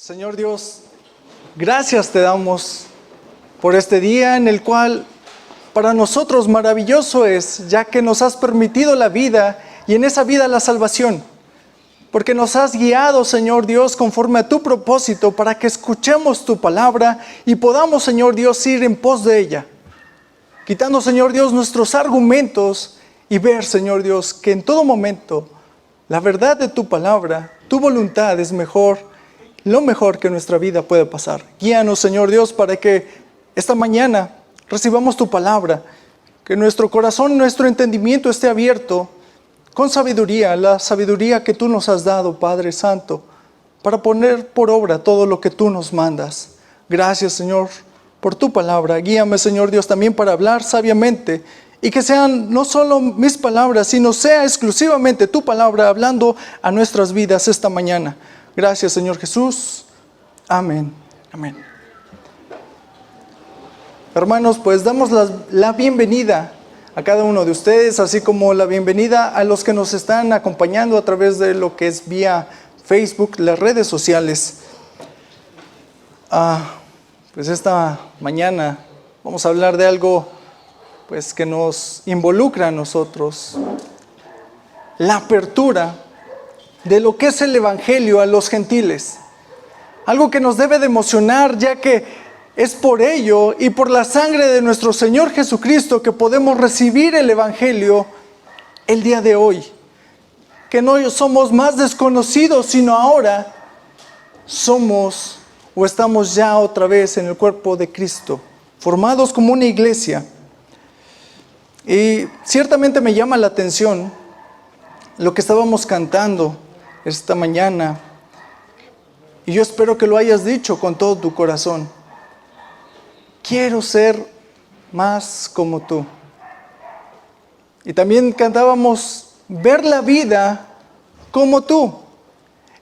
Señor Dios, gracias te damos por este día en el cual para nosotros maravilloso es, ya que nos has permitido la vida y en esa vida la salvación. Porque nos has guiado, Señor Dios, conforme a tu propósito para que escuchemos tu palabra y podamos, Señor Dios, ir en pos de ella. Quitando, Señor Dios, nuestros argumentos y ver, Señor Dios, que en todo momento la verdad de tu palabra, tu voluntad es mejor, lo mejor que nuestra vida puede pasar. Guíanos, Señor Dios, para que esta mañana recibamos tu palabra, que nuestro corazón, nuestro entendimiento esté abierto con sabiduría, la sabiduría que tú nos has dado, Padre Santo, para poner por obra todo lo que tú nos mandas. Gracias, Señor, por tu palabra. Guíame, Señor Dios, también para hablar sabiamente y que sean no solo mis palabras, sino sea exclusivamente tu palabra hablando a nuestras vidas esta mañana. Gracias, Señor Jesús. Amén. Amén. Hermanos, pues damos la bienvenida a cada uno de ustedes, así como la bienvenida a los que nos están acompañando a través de lo que es vía Facebook, las redes sociales. Pues esta mañana vamos a hablar de algo pues que nos involucra a nosotros. La apertura de lo que es el Evangelio a los gentiles. Algo que nos debe de emocionar, ya que es por ello y por la sangre de nuestro Señor Jesucristo que podemos recibir el Evangelio el día de hoy. Que no somos más desconocidos, sino ahora somos o estamos ya otra vez en el cuerpo de Cristo, formados como una iglesia. Y ciertamente me llama la atención lo que estábamos cantando esta mañana, y yo espero que lo hayas dicho con todo tu corazón. Quiero ser más como tú. Y también cantábamos, ver la vida como tú.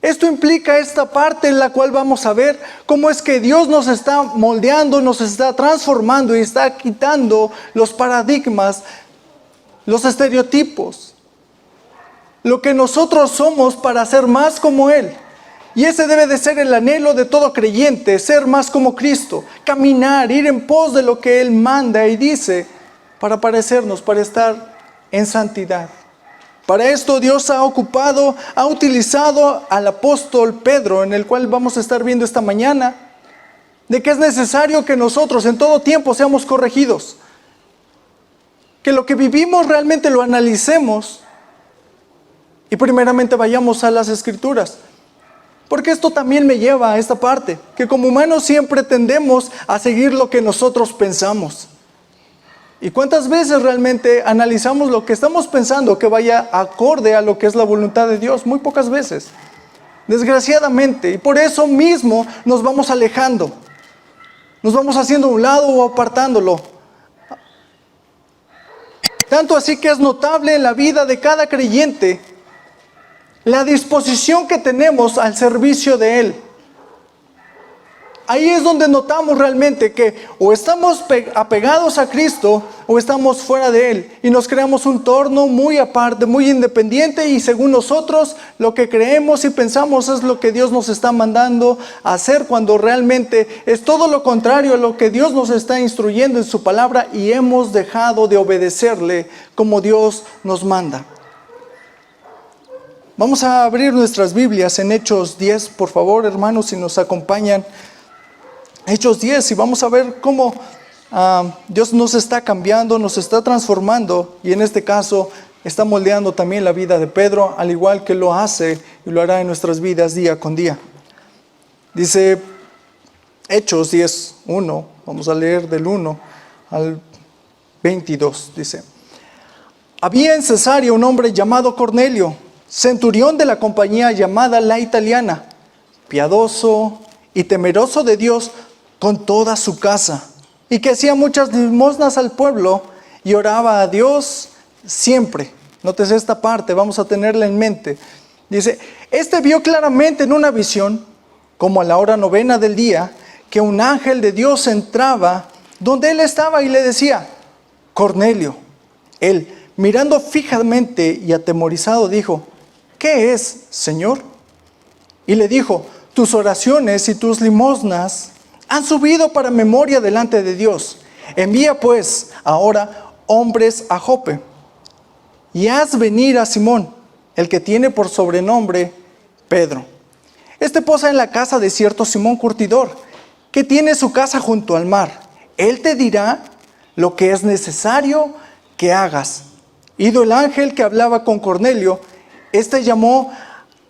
Esto implica esta parte en la cual vamos a ver cómo es que Dios nos está moldeando, nos está transformando y está quitando los paradigmas, los estereotipos, lo que nosotros somos para ser más como Él. Y ese debe de ser el anhelo de todo creyente, ser más como Cristo, caminar, ir en pos de lo que Él manda y dice, para parecernos, para estar en santidad. Para esto Dios ha utilizado al apóstol Pedro, en el cual vamos a estar viendo esta mañana, de que es necesario que nosotros en todo tiempo seamos corregidos. Que lo que vivimos realmente lo analicemos y primeramente vayamos a las Escrituras. Porque esto también me lleva a esta parte, que como humanos siempre tendemos a seguir lo que nosotros pensamos. ¿Y cuántas veces realmente analizamos lo que estamos pensando que vaya acorde a lo que es la voluntad de Dios? Muy pocas veces, desgraciadamente. Y por eso mismo nos vamos alejando. Nos vamos haciendo a un lado o apartándolo. Tanto así que es notable en la vida de cada creyente la disposición que tenemos al servicio de Él. Ahí es donde notamos realmente que o estamos apegados a Cristo o estamos fuera de Él. Y nos creamos un torno muy aparte, muy independiente, y según nosotros lo que creemos y pensamos es lo que Dios nos está mandando a hacer, cuando realmente es todo lo contrario a lo que Dios nos está instruyendo en su palabra, y hemos dejado de obedecerle como Dios nos manda. Vamos a abrir nuestras Biblias en Hechos 10, por favor, hermanos, si nos acompañan. Hechos 10, y vamos a ver cómo Dios nos está cambiando, nos está transformando, y en este caso está moldeando también la vida de Pedro, al igual que lo hace y lo hará en nuestras vidas día con día. Dice Hechos 10, 1, vamos a leer del 1 al 22, dice: había en Cesarea un hombre llamado Cornelio, centurión de la compañía llamada la Italiana, piadoso y temeroso de Dios con toda su casa, y que hacía muchas limosnas al pueblo y oraba a Dios siempre. Nótese esta parte, vamos a tenerla en mente. Dice, este vio claramente en una visión, como a la hora 9 del día, que un ángel de Dios entraba donde él estaba y le decía, Cornelio. Él, mirando fijamente y atemorizado, dijo, ¿qué es, Señor? Y le dijo, tus oraciones y tus limosnas han subido para memoria delante de Dios. Envía pues ahora hombres a Jope y haz venir a Simón, el que tiene por sobrenombre Pedro. Este posa en la casa de cierto Simón curtidor, que tiene su casa junto al mar. Él te dirá lo que es necesario que hagas. Ido el ángel que hablaba con Cornelio, éste llamó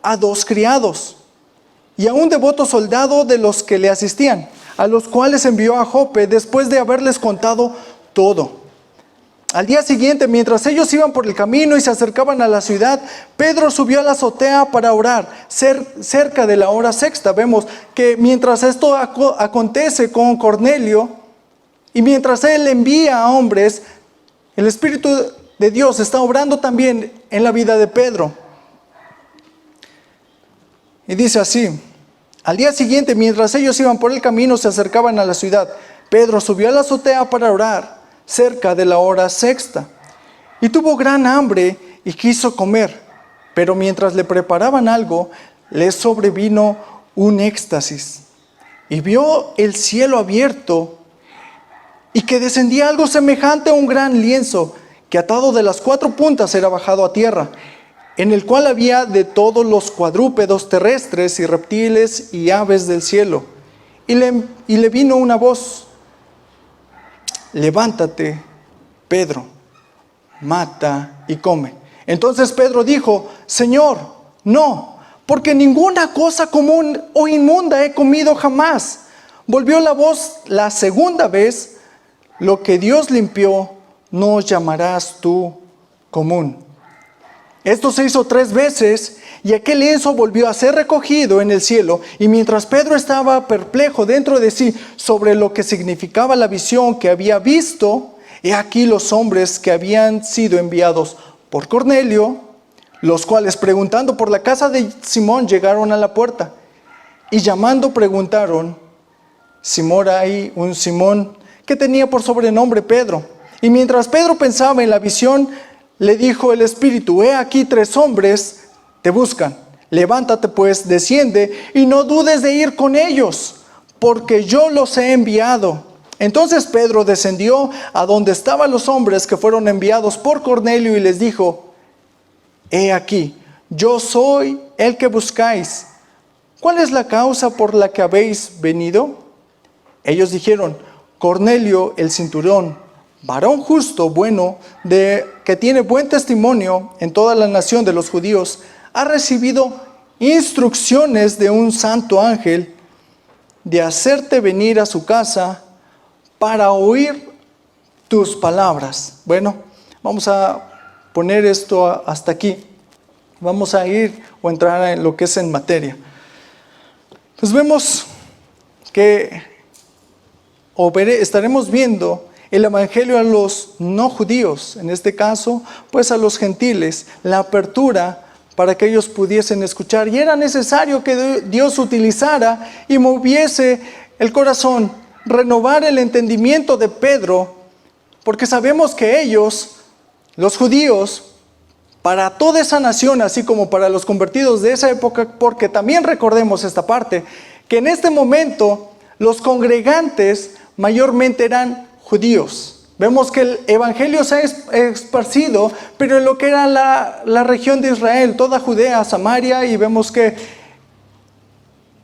a 2 criados y a un devoto soldado de los que le asistían, a los cuales envió a Jope después de haberles contado todo. Al día siguiente, mientras ellos iban por el camino y se acercaban a la ciudad, Pedro subió a la azotea para orar, cerca de la hora sexta. Vemos que mientras esto acontece con Cornelio, y mientras él envía a hombres, el Espíritu de Dios está obrando también en la vida de Pedro. Y dice así: al día siguiente, mientras ellos iban por el camino, se acercaban a la ciudad, Pedro subió a la azotea para orar, cerca de la hora sexta, y tuvo gran hambre y quiso comer, pero mientras le preparaban algo, le sobrevino un éxtasis, y vio el cielo abierto, y que descendía algo semejante a un gran lienzo, que atado de las 4 puntas era bajado a tierra, en el cual había de todos los cuadrúpedos terrestres y reptiles y aves del cielo. Y le vino una voz: levántate, Pedro, mata y come. Entonces Pedro dijo: Señor, no, porque ninguna cosa común o inmunda he comido jamás. Volvió la voz la segunda vez: lo que Dios limpió, no llamarás tú común. Esto se hizo 3 veces, y aquel lienzo volvió a ser recogido en el cielo. Y mientras Pedro estaba perplejo dentro de sí sobre lo que significaba la visión que había visto, he aquí los hombres que habían sido enviados por Cornelio, los cuales preguntando por la casa de Simón llegaron a la puerta, y llamando preguntaron si mora ahí un Simón que tenía por sobrenombre Pedro. Y mientras Pedro pensaba en la visión, le dijo el Espíritu: he aquí 3 hombres te buscan. Levántate pues, desciende, y no dudes de ir con ellos, porque yo los he enviado. Entonces Pedro descendió a donde estaban los hombres que fueron enviados por Cornelio, y les dijo: he aquí, yo soy el que buscáis. ¿Cuál es la causa por la que habéis venido? Ellos dijeron: Cornelio el centurión, varón justo, bueno, que tiene buen testimonio en toda la nación de los judíos, ha recibido instrucciones de un santo ángel de hacerte venir a su casa para oír tus palabras. Bueno, vamos a poner esto hasta aquí. Vamos a ir o entrar en lo que es en materia. Pues vemos que estaremos viendo el evangelio a los no judíos, en este caso, pues a los gentiles, la apertura para que ellos pudiesen escuchar. Y era necesario que Dios utilizara y moviese el corazón, renovar el entendimiento de Pedro, porque sabemos que ellos, los judíos, para toda esa nación, así como para los convertidos de esa época, porque también recordemos esta parte, que en este momento los congregantes mayormente eran judíos. Vemos que el evangelio se ha esparcido, pero en lo que era la región de Israel, toda Judea, Samaria, y vemos que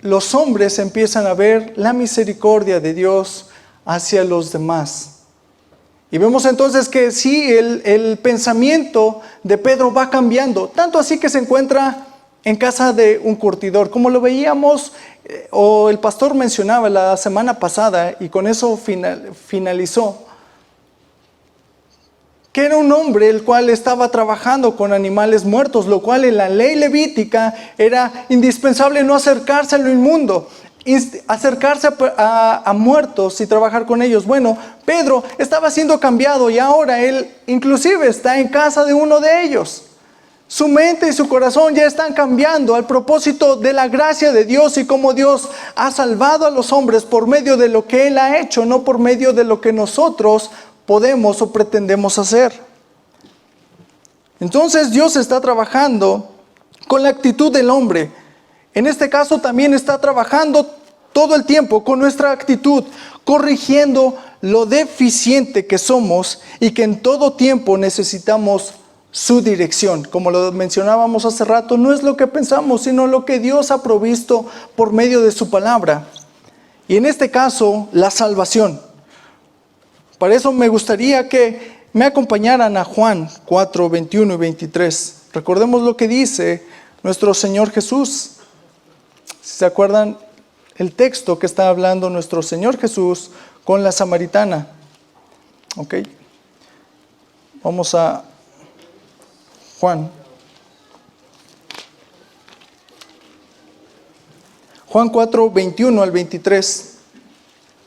los hombres empiezan a ver la misericordia de Dios hacia los demás. Y vemos entonces que sí, el pensamiento de Pedro va cambiando, tanto así que se encuentra en casa de un curtidor, como lo veíamos o el pastor mencionaba la semana pasada, y con eso finalizó, que era un hombre el cual estaba trabajando con animales muertos, lo cual en la ley levítica era indispensable no acercarse a lo inmundo, acercarse a muertos y trabajar con ellos. Bueno, Pedro estaba siendo cambiado y ahora él inclusive está en casa de uno de ellos. Su mente y su corazón ya están cambiando al propósito de la gracia de Dios y cómo Dios ha salvado a los hombres por medio de lo que Él ha hecho, no por medio de lo que nosotros podemos o pretendemos hacer. Entonces Dios está trabajando con la actitud del hombre. En este caso también está trabajando todo el tiempo con nuestra actitud, corrigiendo lo deficiente que somos y que en todo tiempo necesitamos su dirección. Como lo mencionábamos hace rato, no es lo que pensamos, sino lo que Dios ha provisto por medio de su palabra. Y en este caso, la salvación. Para eso me gustaría que me acompañaran a Juan 4, 21 y 23. Recordemos lo que dice nuestro Señor Jesús. Si se acuerdan el texto que está hablando nuestro Señor Jesús con la samaritana. Ok. Vamos a Juan 4, 21 al 23,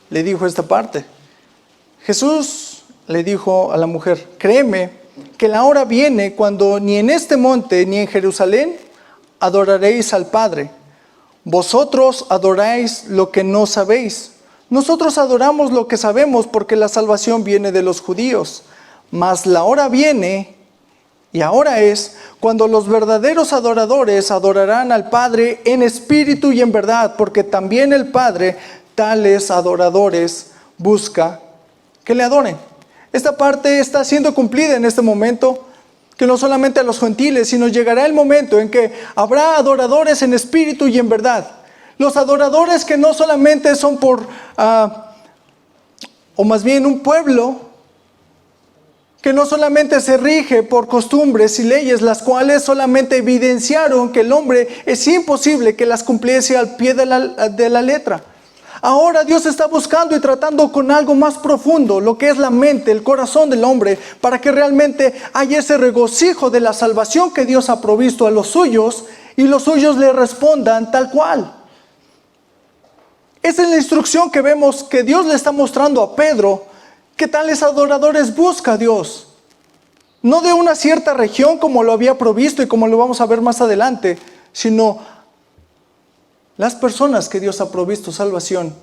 le dijo esta parte. Jesús le dijo a la mujer: créeme que la hora viene cuando ni en este monte ni en Jerusalén adoraréis al Padre. Vosotros adoráis lo que no sabéis. Nosotros adoramos lo que sabemos, porque la salvación viene de los judíos. Mas la hora viene, y ahora es, cuando los verdaderos adoradores adorarán al Padre en espíritu y en verdad, porque también el Padre tales adoradores busca que le adoren. Esta parte está siendo cumplida en este momento, que no solamente a los gentiles, sino llegará el momento en que habrá adoradores en espíritu y en verdad. Los adoradores que no solamente son o más bien un pueblo que no solamente se rige por costumbres y leyes, las cuales solamente evidenciaron que el hombre es imposible que las cumpliese al pie de la letra. Ahora Dios está buscando y tratando con algo más profundo, lo que es la mente, el corazón del hombre, para que realmente haya ese regocijo de la salvación que Dios ha provisto a los suyos, y los suyos le respondan tal cual. Esa es la instrucción que vemos que Dios le está mostrando a Pedro, que tales adoradores busca a Dios. No de una cierta región como lo había provisto y como lo vamos a ver más adelante, sino las personas que Dios ha provisto salvación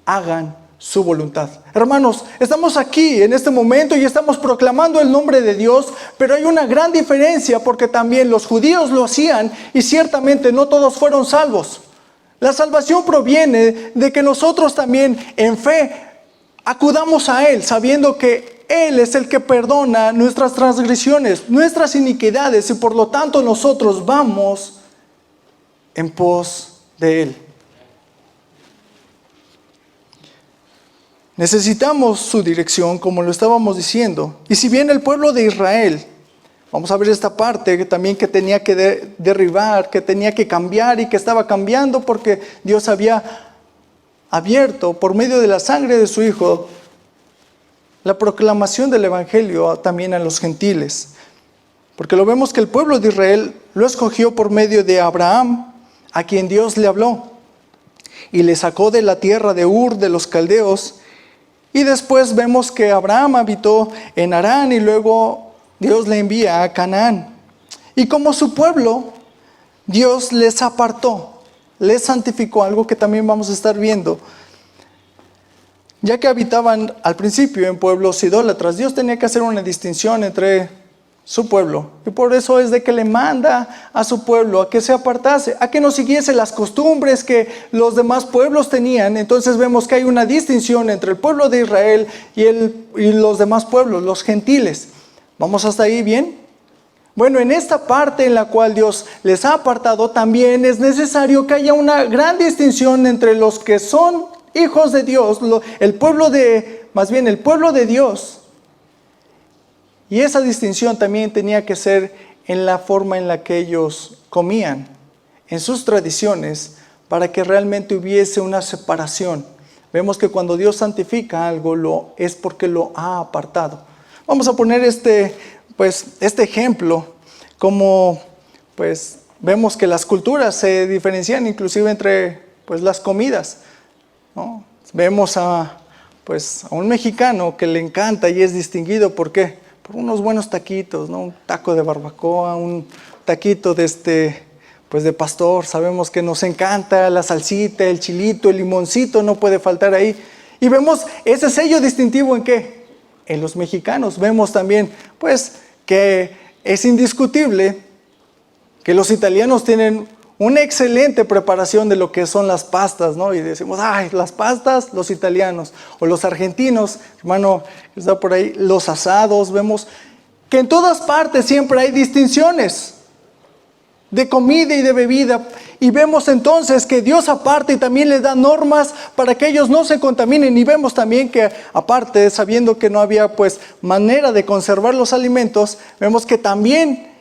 hagan su voluntad. Hermanos, estamos aquí en este momento y estamos proclamando el nombre de Dios, pero hay una gran diferencia, porque también los judíos lo hacían y ciertamente no todos fueron salvos. La salvación proviene de que nosotros también en fe acudamos a Él, sabiendo que Él es el que perdona nuestras transgresiones, nuestras iniquidades, y por lo tanto nosotros vamos en pos de Él. Necesitamos su dirección, como lo estábamos diciendo. Y si bien el pueblo de Israel, vamos a ver esta parte que también que tenía que derribar, que tenía que cambiar y que estaba cambiando porque Dios había abierto por medio de la sangre de su Hijo la proclamación del Evangelio también a los gentiles. Porque lo vemos que el pueblo de Israel lo escogió por medio de Abraham, a quien Dios le habló y le sacó de la tierra de Ur de los caldeos. Y después vemos que Abraham habitó en Harán y luego Dios le envía a Canaán. Y como su pueblo, Dios les apartó, les santificó, algo que también vamos a estar viendo. Ya que habitaban al principio en pueblos idólatras, Dios tenía que hacer una distinción entre su pueblo. Y por eso es de que le manda a su pueblo a que se apartase, a que no siguiese las costumbres que los demás pueblos tenían. Entonces vemos que hay una distinción entre el pueblo de Israel y los demás pueblos, los gentiles. ¿Vamos hasta ahí bien? Bueno, en esta parte en la cual Dios les ha apartado, también es necesario que haya una gran distinción entre los que son hijos de Dios, el pueblo de Dios. Y esa distinción también tenía que ser en la forma en la que ellos comían, en sus tradiciones, para que realmente hubiese una separación. Vemos que cuando Dios santifica algo, es porque lo ha apartado. Vamos a poner este ejemplo, como vemos que las culturas se diferencian inclusive entre las comidas, ¿no? Vemos a un mexicano que le encanta y es distinguido, ¿por qué? Por unos buenos taquitos, ¿no? Un taco de barbacoa, un taquito de pastor. Sabemos que nos encanta la salsita, el chilito, el limoncito, no puede faltar ahí. Y vemos ese sello distintivo ¿en qué? En los mexicanos. Vemos también que es indiscutible que los italianos tienen una excelente preparación de lo que son las pastas, ¿no? Y decimos, ay, las pastas, los italianos o los argentinos, hermano, está por ahí, los asados, vemos que en todas partes siempre hay distinciones de comida y de bebida. Y vemos entonces que Dios aparte y también les da normas para que ellos no se contaminen. Y vemos también que aparte, sabiendo que no había pues manera de conservar los alimentos, vemos que también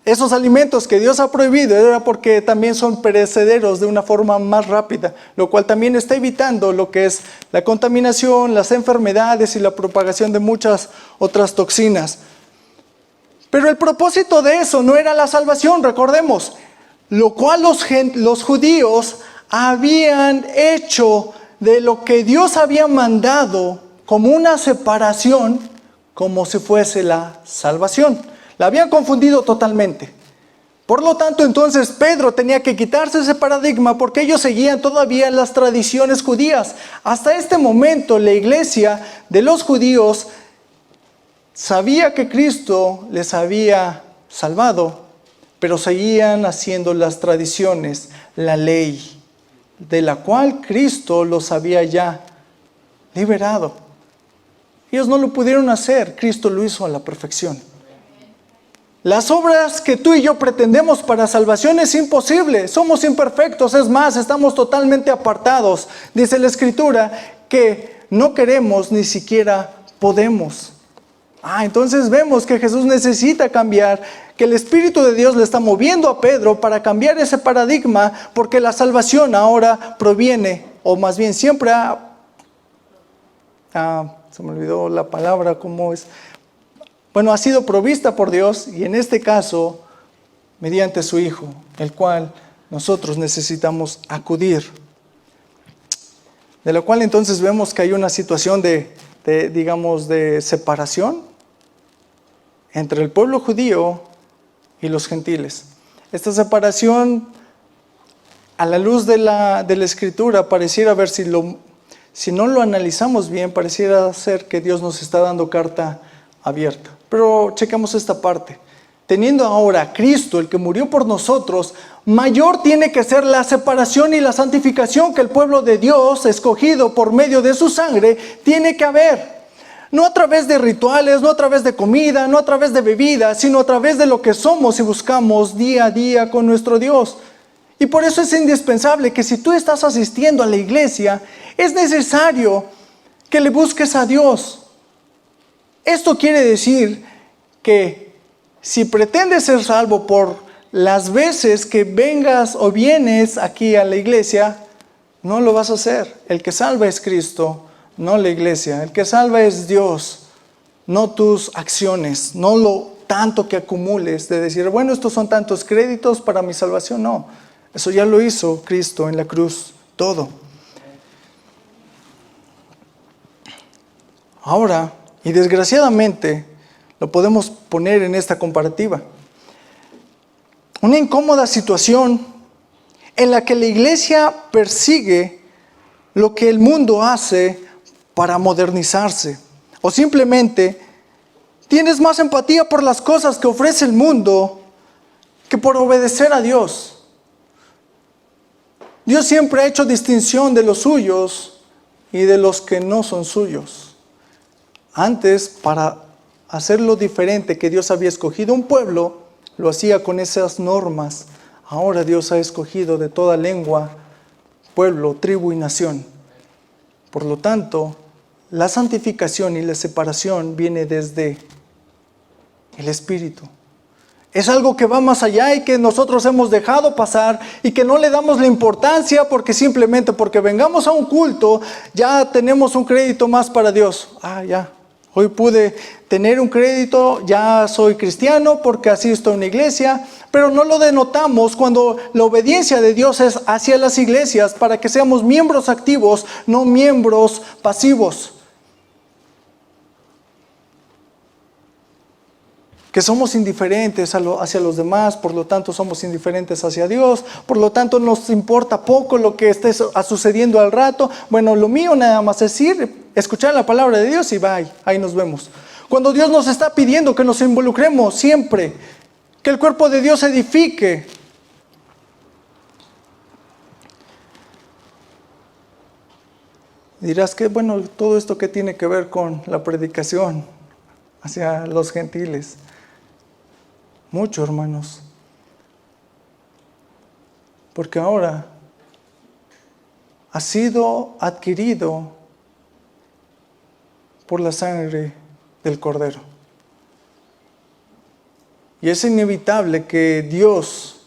esos alimentos que Dios ha prohibido era porque también son perecederos de una forma más rápida, lo cual también está evitando lo que es la contaminación, las enfermedades y la propagación de muchas otras toxinas. Pero el propósito de eso no era la salvación, recordemos, lo cual los judíos habían hecho de lo que Dios había mandado como una separación, como si fuese la salvación. La habían confundido totalmente. Por lo tanto, entonces Pedro tenía que quitarse ese paradigma porque ellos seguían todavía las tradiciones judías. Hasta este momento, la iglesia de los judíos sabía que Cristo les había salvado, pero seguían haciendo las tradiciones, la ley, de la cual Cristo los había ya liberado. Ellos no lo pudieron hacer, Cristo lo hizo a la perfección. Las obras que tú y yo pretendemos para salvación es imposible, somos imperfectos, es más, estamos totalmente apartados. Dice la Escritura que no queremos ni siquiera podemos. Entonces vemos que Jesús necesita cambiar, que el Espíritu de Dios le está moviendo a Pedro para cambiar ese paradigma, porque la salvación ahora proviene, o más bien siempre se me olvidó la palabra, ¿cómo es? Bueno, ha sido provista por Dios y en este caso, mediante su Hijo, el cual nosotros necesitamos acudir. De lo cual entonces vemos que hay una situación de separación entre el pueblo judío y los gentiles. Esta separación, a la luz de la Escritura, pareciera ver, si no lo analizamos bien, pareciera ser que Dios nos está dando carta abierta. Pero checamos esta parte. Teniendo ahora a Cristo, el que murió por nosotros, mayor tiene que ser la separación y la santificación que el pueblo de Dios, escogido por medio de su sangre, tiene que haber. No a través de rituales, no a través de comida, no a través de bebida, sino a través de lo que somos y buscamos día a día con nuestro Dios. Y por eso es indispensable que si tú estás asistiendo a la iglesia, es necesario que le busques a Dios. Esto quiere decir que si pretendes ser salvo por las veces que vengas o vienes aquí a la iglesia, no lo vas a hacer. El que salva es Cristo, no la iglesia. El que salva es Dios, no tus acciones, no lo tanto que acumules de decir, bueno, estos son tantos créditos para mi salvación. No, eso ya lo hizo Cristo en la cruz, todo. Ahora, y desgraciadamente, lo podemos poner en esta comparativa. Una incómoda situación en la que la iglesia persigue lo que el mundo hace para modernizarse. O simplemente tienes más empatía por las cosas que ofrece el mundo que por obedecer a Dios. Dios siempre ha hecho distinción de los suyos y de los que no son suyos. Antes, para hacerlo diferente, que Dios había escogido un pueblo, lo hacía con esas normas. Ahora Dios ha escogido de toda lengua, pueblo, tribu y nación. Por lo tanto, la santificación y la separación viene desde el Espíritu. Es algo que va más allá y que nosotros hemos dejado pasar y que no le damos la importancia porque simplemente porque vengamos a un culto ya tenemos un crédito más para Dios. Ya, hoy pude tener un crédito, ya soy cristiano porque asisto a una iglesia, pero no lo denotamos cuando la obediencia de Dios es hacia las iglesias para que seamos miembros activos, no miembros pasivos. Que somos indiferentes hacia los demás, por lo tanto somos indiferentes hacia Dios, por lo tanto nos importa poco lo que esté sucediendo al rato. Bueno, lo mío nada más es ir, escuchar la palabra de Dios y bye, ahí nos vemos. Cuando Dios nos está pidiendo que nos involucremos siempre, que el cuerpo de Dios se edifique, Dirás que, bueno, todo esto que tiene que ver con la predicación hacia los gentiles. Mucho, hermanos. Porque ahora ha sido adquirido por la sangre del Cordero. Y es inevitable que Dios,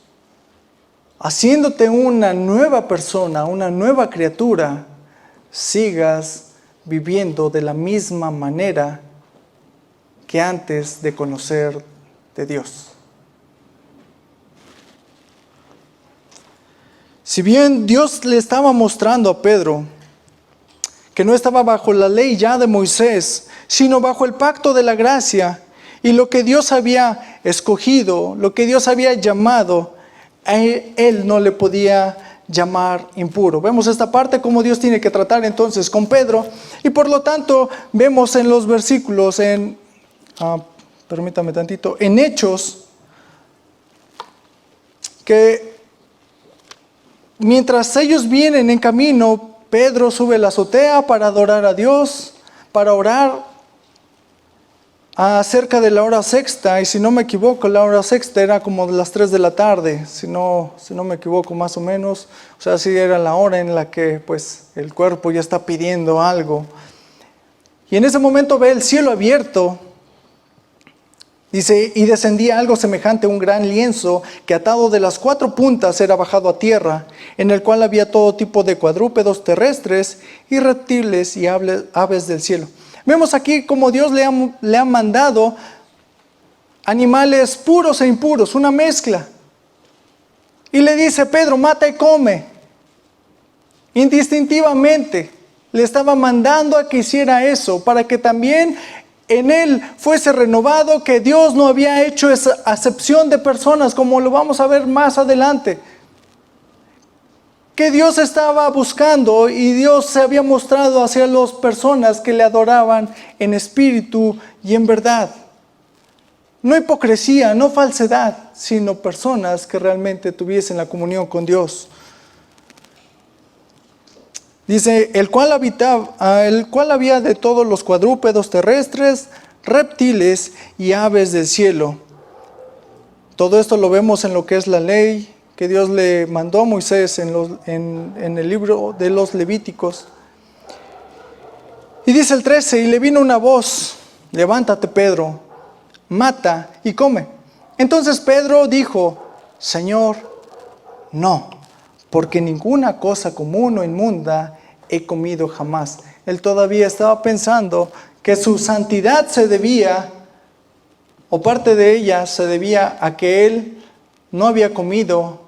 haciéndote una nueva persona, una nueva criatura, sigas viviendo de la misma manera que antes de conocer de Dios. Si bien Dios le estaba mostrando a Pedro que no estaba bajo la ley ya de Moisés, sino bajo el pacto de la gracia, y lo que Dios había escogido, lo que Dios había llamado, a él no le podía llamar impuro. Vemos esta parte, cómo Dios tiene que tratar entonces con Pedro, y por lo tanto vemos en los versículos, permítame tantito, en Hechos, que mientras ellos vienen en camino, Pedro sube a la azotea para adorar a Dios, para orar acerca de la hora sexta, y si no me equivoco, la hora sexta era como de las 3 de la tarde, si no me equivoco más o menos, o sea, sí era la hora en la que pues el cuerpo ya está pidiendo algo. Y en ese momento ve el cielo abierto, dice, y descendía algo semejante a un gran lienzo que atado de las 4 puntas era bajado a tierra, en el cual había todo tipo de cuadrúpedos terrestres y reptiles y aves del cielo. Vemos aquí cómo Dios le ha mandado animales puros e impuros, una mezcla. Y le dice, Pedro, mata y come. Indistintivamente le estaba mandando a que hiciera eso, para que también en él fuese renovado, que Dios no había hecho esa acepción de personas, como lo vamos a ver más adelante. Que Dios estaba buscando, y Dios se había mostrado hacia las personas que le adoraban en espíritu y en verdad. No hipocresía, no falsedad, sino personas que realmente tuviesen la comunión con Dios. Dice, el cual había de todos los cuadrúpedos terrestres, reptiles y aves del cielo. Todo esto lo vemos en lo que es la ley que Dios le mandó a Moisés en el libro de los Levíticos. Y dice el 13, y le vino una voz, levántate Pedro, mata y come. Entonces Pedro dijo, Señor, no, porque ninguna cosa común o inmunda he comido jamás. Él todavía estaba pensando que su santidad se debía, o parte de ella se debía a que él no había comido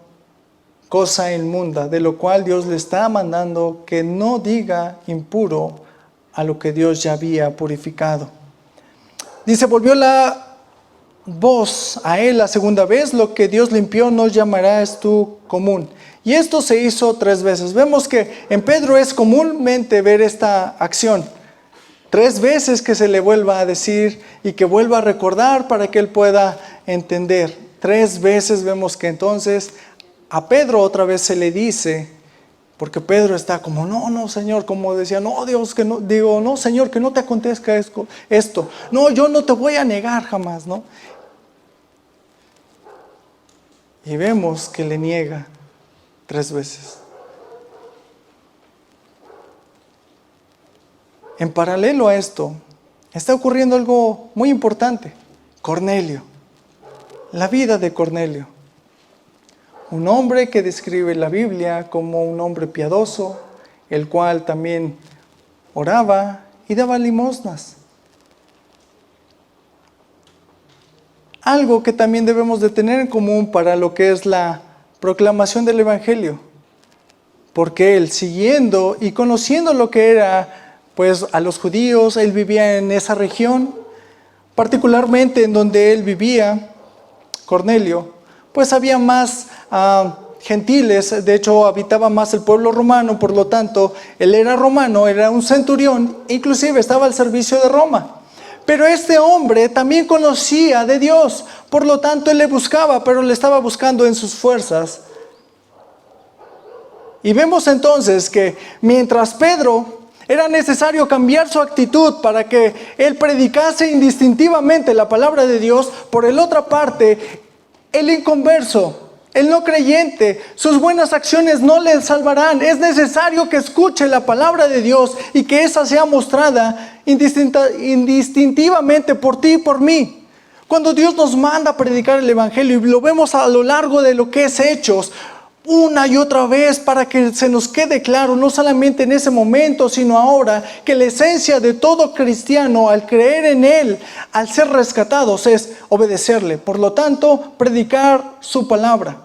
cosa inmunda, de lo cual Dios le está mandando que no diga impuro a lo que Dios ya había purificado. Dice, volvió la voz a él la segunda vez, lo que Dios limpió no llamarás tú común. Y esto se hizo 3 veces. Vemos que en Pedro es comúnmente ver esta acción. 3 veces que se le vuelva a decir y que vuelva a recordar para que él pueda entender. 3 veces vemos que entonces a Pedro otra vez se le dice, porque Pedro está como, no, Señor, como decía, no, Dios, que no, digo, no, Señor, que no te acontezca esto. No, yo no te voy a negar jamás, ¿no? Y vemos que le niega 3 veces. En paralelo a esto, está ocurriendo algo muy importante. Cornelio, la vida de Cornelio. Un hombre que describe la Biblia como un hombre piadoso, el cual también oraba y daba limosnas. Algo que también debemos de tener en común para lo que es la proclamación del Evangelio. Porque él, siguiendo y conociendo lo que era, pues a los judíos, él vivía en esa región, particularmente en donde él vivía, Cornelio, pues había más gentiles, de hecho habitaba más el pueblo romano, por lo tanto, él era romano, era un centurión, inclusive estaba al servicio de Roma. Pero este hombre también conocía de Dios, por lo tanto él le buscaba, pero le estaba buscando en sus fuerzas. Y vemos entonces que mientras Pedro Era necesario cambiar su actitud para que él predicase indistintivamente la palabra de Dios. Por el otra parte, el inconverso, el no creyente, sus buenas acciones no le salvarán. Es necesario que escuche la palabra de Dios y que esa sea mostrada indistintivamente por ti y por mí. Cuando Dios nos manda a predicar el Evangelio, y lo vemos a lo largo de lo que es Hechos, una y otra vez, para que se nos quede claro, no solamente en ese momento, sino ahora, que la esencia de todo cristiano, al creer en Él, al ser rescatados, es obedecerle. Por lo tanto, predicar su palabra.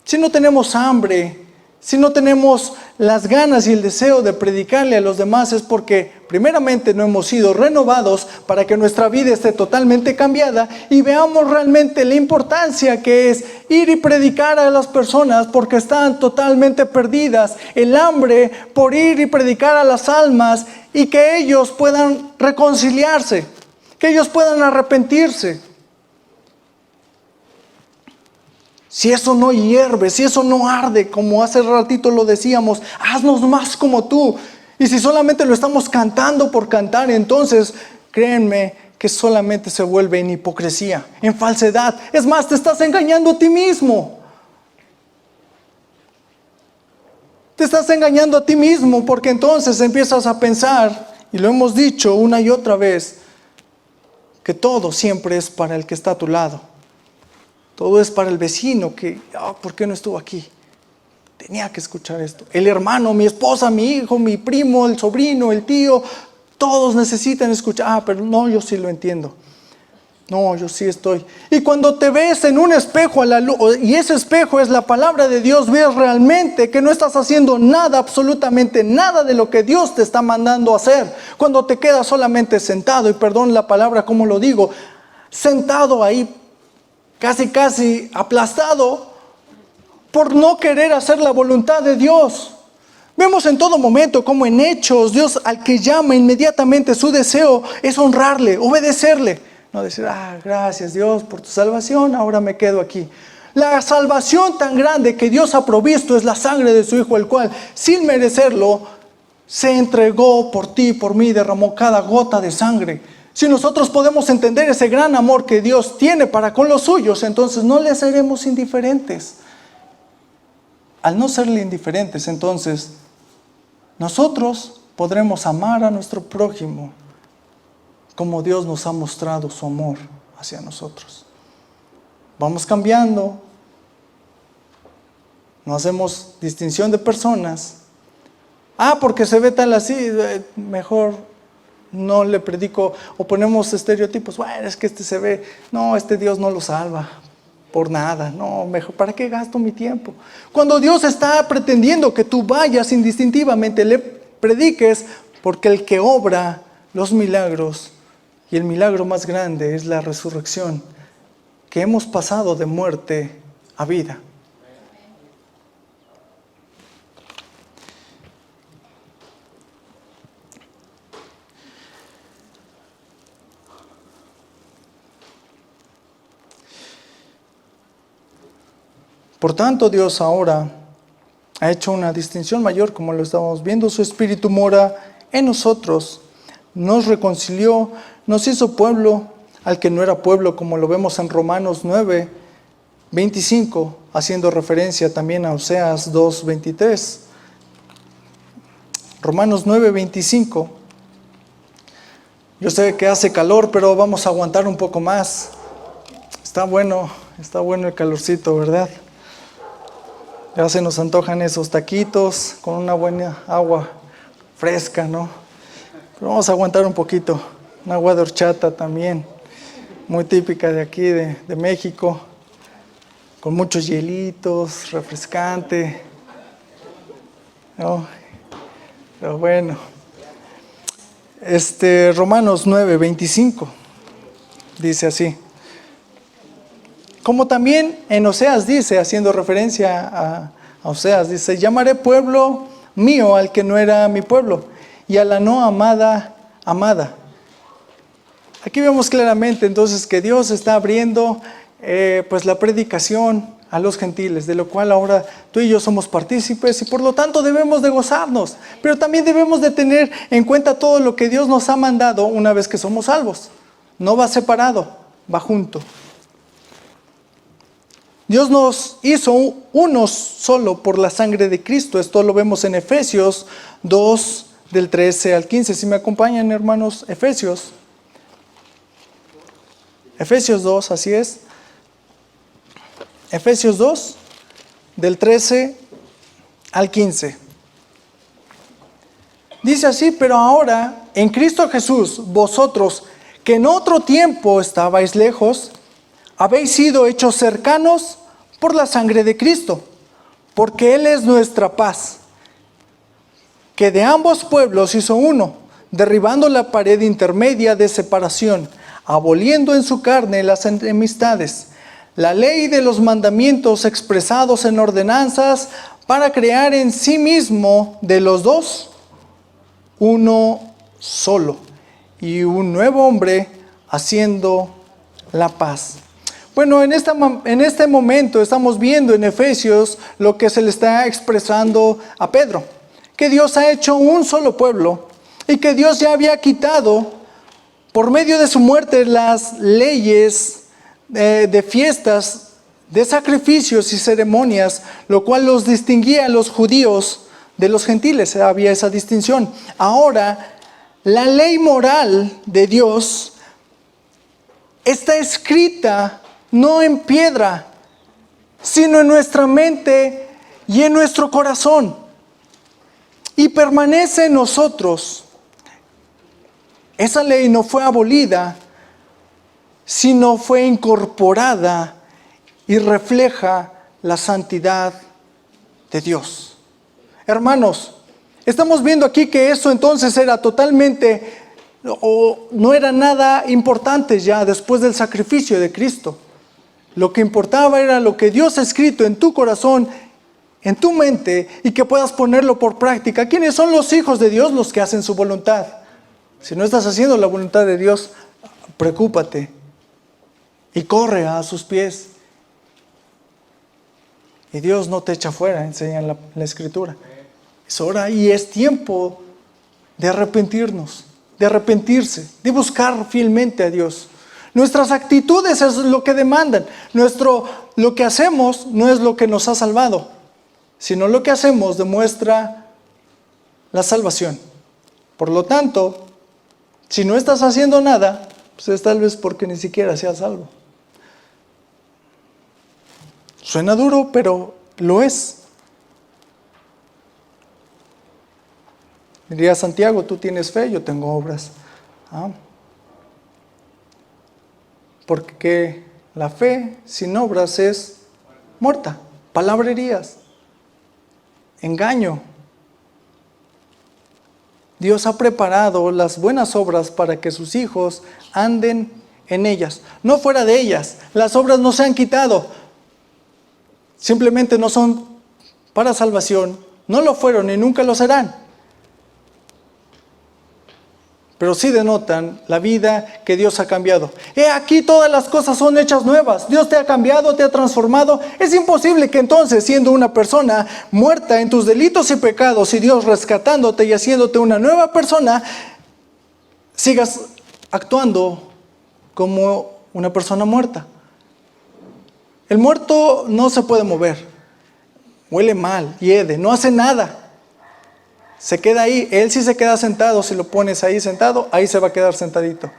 Si no tenemos hambre, si no tenemos las ganas y el deseo de predicarle a los demás, es porque primeramente no hemos sido renovados para que nuestra vida esté totalmente cambiada y veamos realmente la importancia que es ir y predicar a las personas porque están totalmente perdidas. El hambre por ir y predicar a las almas y que ellos puedan reconciliarse, que ellos puedan arrepentirse. Si eso no hierve, si eso no arde, como hace ratito lo decíamos, haznos más como tú. Y si solamente lo estamos cantando por cantar, entonces créanme que solamente se vuelve en hipocresía, en falsedad. Es más, te estás engañando a ti mismo. Te estás engañando a ti mismo porque entonces empiezas a pensar, y lo hemos dicho una y otra vez, que todo siempre es para el que está a tu lado. Todo es para el vecino que, ¿por qué no estuvo aquí? Tenía que escuchar esto. El hermano, mi esposa, mi hijo, mi primo, el sobrino, el tío, todos necesitan escuchar. Pero no, yo sí lo entiendo. No, yo sí estoy. Y cuando te ves en un espejo a la luz, y ese espejo es la palabra de Dios, ves realmente que no estás haciendo nada, absolutamente nada de lo que Dios te está mandando a hacer. Cuando te quedas solamente sentado, y perdón la palabra como lo digo, sentado ahí, casi aplastado por no querer hacer la voluntad de Dios. Vemos en todo momento como en Hechos, Dios al que llama inmediatamente, su deseo es honrarle, obedecerle. No decir, gracias Dios por tu salvación, ahora me quedo aquí. La salvación tan grande que Dios ha provisto es la sangre de su Hijo, el cual sin merecerlo se entregó por ti y por mí, derramó cada gota de sangre. Si nosotros podemos entender ese gran amor que Dios tiene para con los suyos, entonces no le seremos indiferentes. Al no serle indiferentes, entonces, nosotros podremos amar a nuestro prójimo como Dios nos ha mostrado su amor hacia nosotros. Vamos cambiando, no hacemos distinción de personas. Porque se ve tal así, mejor no le predico, o ponemos estereotipos. Bueno, es que este se ve, no, este Dios no lo salva por nada. No, mejor, ¿para qué gasto mi tiempo? Cuando Dios está pretendiendo que tú vayas indistintivamente, le prediques, porque el que obra los milagros, y el milagro más grande es la resurrección, que hemos pasado de muerte a vida. Por tanto, Dios ahora ha hecho una distinción mayor, como lo estamos viendo. Su Espíritu mora en nosotros, nos reconcilió, nos hizo pueblo al que no era pueblo, como lo vemos en Romanos 9, 25, haciendo referencia también a Oseas 2, 23. Romanos 9, 25. Yo sé que hace calor, pero vamos a aguantar un poco más. Está bueno el calorcito, ¿verdad? Ya se nos antojan esos taquitos con una buena agua fresca, ¿no? Pero vamos a aguantar un poquito. Un agua de horchata también, muy típica de aquí, de México, con muchos hielitos, refrescante, ¿no? Pero bueno, Romanos 9, 25, dice así. Como también en Oseas dice, haciendo referencia a Oseas, dice, llamaré pueblo mío al que no era mi pueblo, y a la no amada, amada. Aquí vemos claramente entonces que Dios está abriendo pues la predicación a los gentiles, de lo cual ahora tú y yo somos partícipes y por lo tanto debemos de gozarnos, pero también debemos de tener en cuenta todo lo que Dios nos ha mandado una vez que somos salvos. No va separado, va junto. Dios nos hizo unos solo por la sangre de Cristo. Esto lo vemos en Efesios 2, del 13 al 15. Si me acompañan, hermanos, Efesios 2, así es. Efesios 2, del 13 al 15. Dice así: pero ahora, en Cristo Jesús, vosotros, que en otro tiempo estabais lejos, habéis sido hechos cercanos por la sangre de Cristo, porque Él es nuestra paz, que de ambos pueblos hizo uno, derribando la pared intermedia de separación, aboliendo en su carne las enemistades, la ley de los mandamientos expresados en ordenanzas, para crear en sí mismo de los dos uno solo, y un nuevo hombre haciendo la paz. Bueno, en este momento estamos viendo en Efesios lo que se le está expresando a Pedro, que Dios ha hecho un solo pueblo y que Dios ya había quitado por medio de su muerte las leyes de fiestas, de sacrificios y ceremonias, lo cual los distinguía a los judíos de los gentiles. Había esa distinción. Ahora, la ley moral de Dios está escrita no en piedra, sino en nuestra mente y en nuestro corazón, y permanece en nosotros. Esa ley no fue abolida, sino fue incorporada y refleja la santidad de Dios. Hermanos, estamos viendo aquí que eso entonces era totalmente, o no era nada importante ya después del sacrificio de Cristo. Lo que importaba era lo que Dios ha escrito en tu corazón, en tu mente, y que puedas ponerlo por práctica. ¿Quiénes son los hijos de Dios? Los que hacen su voluntad. Si no estás haciendo la voluntad de Dios, preocúpate y corre a sus pies. Y Dios no te echa fuera, enseña en la Escritura. Es hora y es tiempo de arrepentirnos, de arrepentirse, de buscar fielmente a Dios. Nuestras actitudes es lo que demandan. Lo que hacemos no es lo que nos ha salvado, sino lo que hacemos demuestra la salvación. Por lo tanto, si no estás haciendo nada, pues es tal vez porque ni siquiera seas salvo. Suena duro, pero lo es. Diría Santiago: tú tienes fe, yo tengo obras. Porque la fe sin obras es muerta. Palabrerías, engaño. Dios ha preparado las buenas obras para que sus hijos anden en ellas, no fuera de ellas. Las obras no se han quitado, simplemente no son para salvación, no lo fueron y nunca lo serán. Pero sí denotan la vida que Dios ha cambiado. Aquí todas las cosas son hechas nuevas. Dios te ha cambiado, te ha transformado. Es imposible que entonces, siendo una persona muerta en tus delitos y pecados, y Dios rescatándote y haciéndote una nueva persona, sigas actuando como una persona muerta. El muerto no se puede mover. Huele mal, hiede, no hace nada. Se queda ahí. Él sí se queda sentado. Si lo pones ahí sentado, ahí se va a quedar sentadito.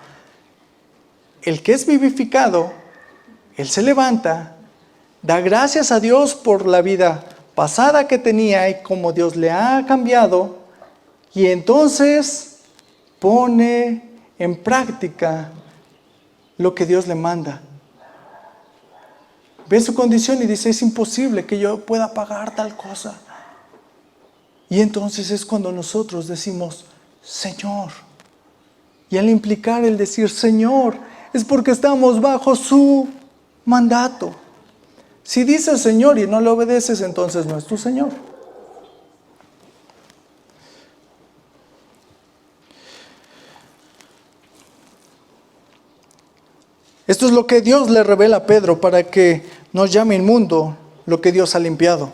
El que es vivificado, él se levanta, da gracias a Dios por la vida pasada que tenía y cómo Dios le ha cambiado, y entonces pone en práctica lo que Dios le manda. Ve su condición y dice: es imposible que yo pueda pagar tal cosa. Y entonces es cuando nosotros decimos: Señor. Y al implicar el decir Señor, es porque estamos bajo su mandato. Si dices Señor y no le obedeces, entonces no es tu Señor. Esto es lo que Dios le revela a Pedro para que nos llame inmundo lo que Dios ha limpiado.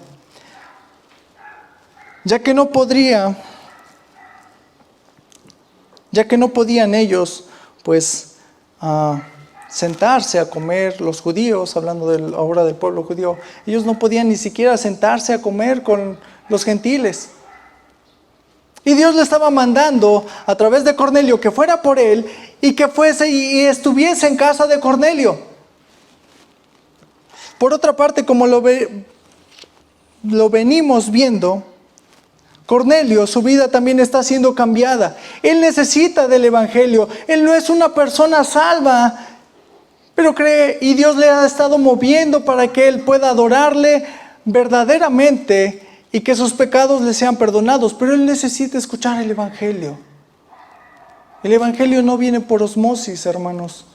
Ya que no podían ellos, pues, sentarse a comer, los judíos, hablando ahora del pueblo judío, ellos no podían ni siquiera sentarse a comer con los gentiles. Y Dios le estaba mandando a través de Cornelio que fuera por él y que fuese y estuviese en casa de Cornelio. Por otra parte, como lo venimos viendo, Cornelio, su vida también está siendo cambiada. Él necesita del evangelio. Él no es una persona salva, pero cree, y Dios le ha estado moviendo para que él pueda adorarle verdaderamente y que sus pecados le sean perdonados. Pero él necesita escuchar el evangelio. El evangelio no viene por osmosis, hermanos.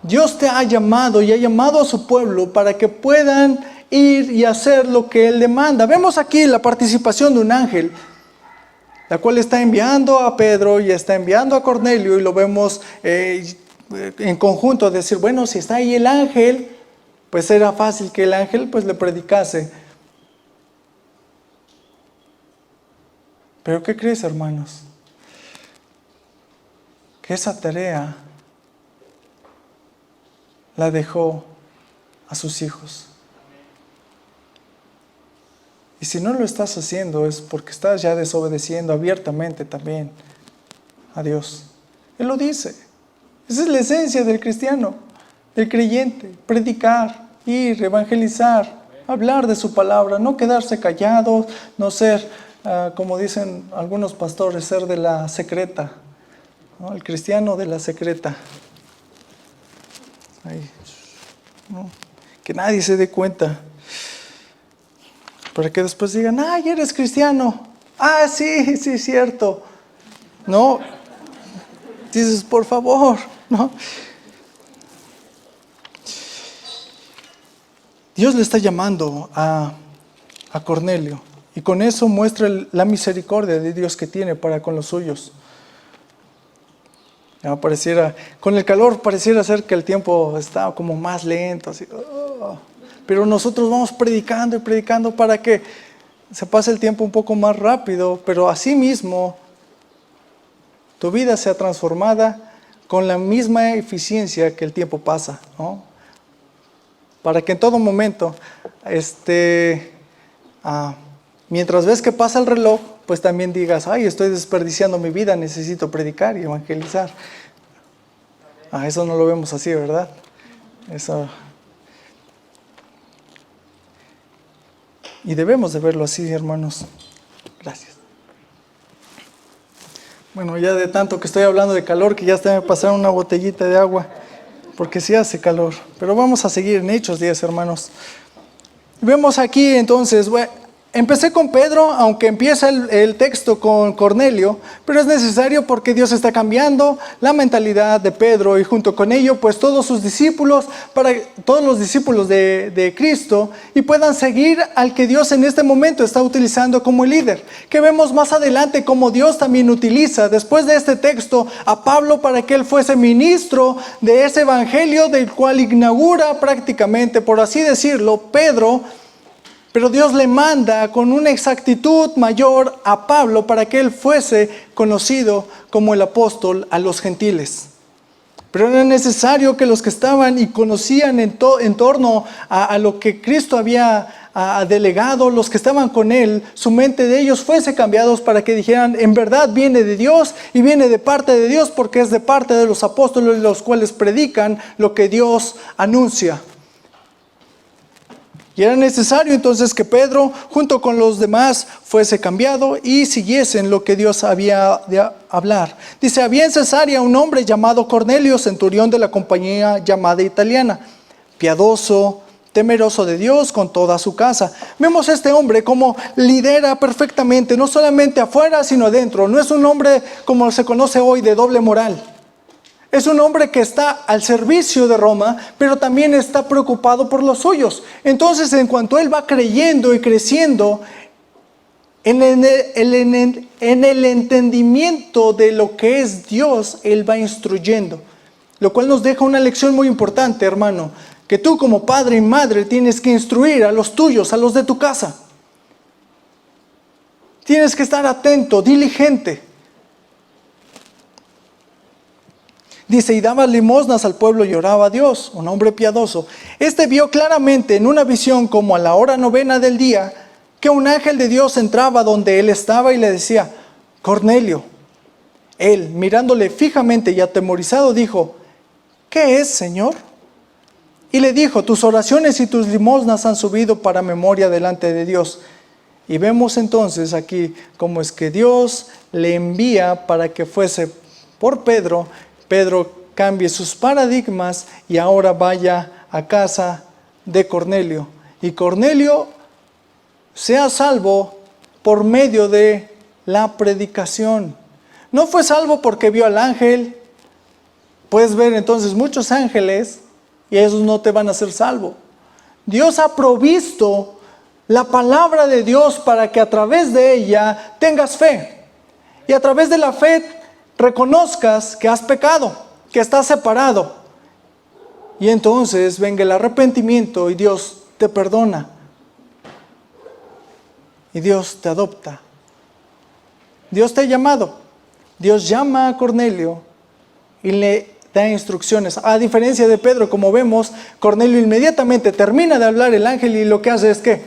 Dios te ha llamado y ha llamado a su pueblo para que puedan ir y hacer lo que Él demanda. Vemos aquí la participación de un ángel, la cual está enviando a Pedro y está enviando a Cornelio, y lo vemos en conjunto, decir, bueno, si está ahí el ángel, pues era fácil que el ángel pues le predicase. Pero ¿qué crees, hermanos? Que esa tarea la dejó a sus hijos. Y si no lo estás haciendo es porque estás ya desobedeciendo abiertamente también a Dios. Él lo dice. Esa es la esencia del cristiano, del creyente. Predicar, ir, evangelizar, hablar de su palabra, no quedarse callados, no ser, como dicen algunos pastores, ser de la secreta, ¿no? El cristiano de la secreta. Ay, no, que nadie se dé cuenta. Para que después digan, ¡ay, eres cristiano! ¡Ah, sí, sí, cierto! No, dices, por favor, ¿no? Dios le está llamando a Cornelio, y con eso muestra la misericordia de Dios que tiene para con los suyos. Ya con el calor pareciera ser que el tiempo está como más lento, así, pero nosotros vamos predicando y predicando para que se pase el tiempo un poco más rápido, pero asimismo tu vida sea transformada con la misma eficiencia que el tiempo pasa, ¿no? Para que en todo momento, mientras ves que pasa el reloj, pues también digas, ay, estoy desperdiciando mi vida, necesito predicar y evangelizar. Eso no lo vemos así, ¿verdad? Eso. Y debemos de verlo así, hermanos. Gracias. Bueno, ya de tanto que estoy hablando de calor, que ya hasta me pasaron una botellita de agua, porque sí hace calor. Pero vamos a seguir en Hechos 10, hermanos. Vemos aquí entonces, empecé con Pedro, aunque empieza el texto con Cornelio, pero es necesario porque Dios está cambiando la mentalidad de Pedro, y junto con ello, pues todos sus discípulos, para todos los discípulos de Cristo, y puedan seguir al que Dios en este momento está utilizando como el líder. Que vemos más adelante cómo Dios también utiliza, después de este texto, a Pablo para que él fuese ministro de ese evangelio, del cual inaugura prácticamente, por así decirlo, Pedro. Pero Dios le manda con una exactitud mayor a Pablo para que él fuese conocido como el apóstol a los gentiles. Pero era necesario que los que estaban y conocían en torno a lo que Cristo había delegado, los que estaban con él, su mente de ellos fuese cambiados para que dijeran, en verdad viene de Dios y viene de parte de Dios, porque es de parte de los apóstoles, los cuales predican lo que Dios anuncia. Y era necesario entonces que Pedro, junto con los demás, fuese cambiado y siguiesen lo que Dios había de hablar. Dice, había en Cesarea un hombre llamado Cornelio, centurión de la compañía llamada Italiana, piadoso, temeroso de Dios con toda su casa. Vemos a este hombre como lidera perfectamente, no solamente afuera, sino adentro. No es un hombre como se conoce hoy de doble moral. Es un hombre que está al servicio de Roma, pero también está preocupado por los suyos. Entonces, en cuanto él va creyendo y creciendo en el entendimiento de lo que es Dios, él va instruyendo. Lo cual nos deja una lección muy importante, hermano, que tú como padre y madre tienes que instruir a los tuyos, a los de tu casa. Tienes que estar atento, diligente. Dice, y daba limosnas al pueblo y oraba a Dios, un hombre piadoso. Este vio claramente en una visión como a la hora 9 del día, que un ángel de Dios entraba donde él estaba y le decía, Cornelio. Él, mirándole fijamente y atemorizado, dijo, ¿qué es, Señor? Y le dijo, tus oraciones y tus limosnas han subido para memoria delante de Dios. Y vemos entonces aquí cómo es que Dios le envía para que fuese por Pedro. Pedro cambie sus paradigmas y ahora vaya a casa de Cornelio. Y Cornelio sea salvo por medio de la predicación. No fue salvo porque vio al ángel. Puedes ver entonces muchos ángeles y esos no te van a hacer salvo. Dios ha provisto la palabra de Dios para que a través de ella tengas fe. Y a través de la fe reconozcas que has pecado, que estás separado. Y entonces venga el arrepentimiento y Dios te perdona. Y Dios te adopta. Dios te ha llamado. Dios llama a Cornelio y le da instrucciones. A diferencia de Pedro, como vemos, Cornelio inmediatamente termina de hablar el ángel y lo que hace es que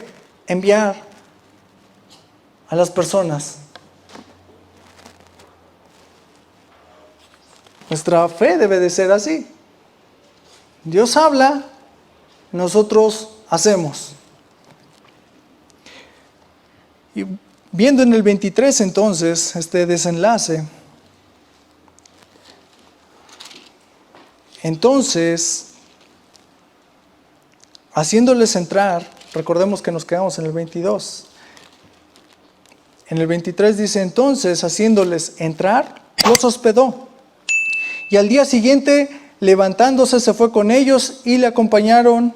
enviar a las personas. Nuestra fe debe de ser así. Dios habla, nosotros hacemos. Y viendo en el 23 entonces este desenlace, entonces, haciéndoles entrar, recordemos que nos quedamos en el 22. En el 23 dice, entonces, haciéndoles entrar, los hospedó. Y al día siguiente, levantándose, se fue con ellos y le acompañaron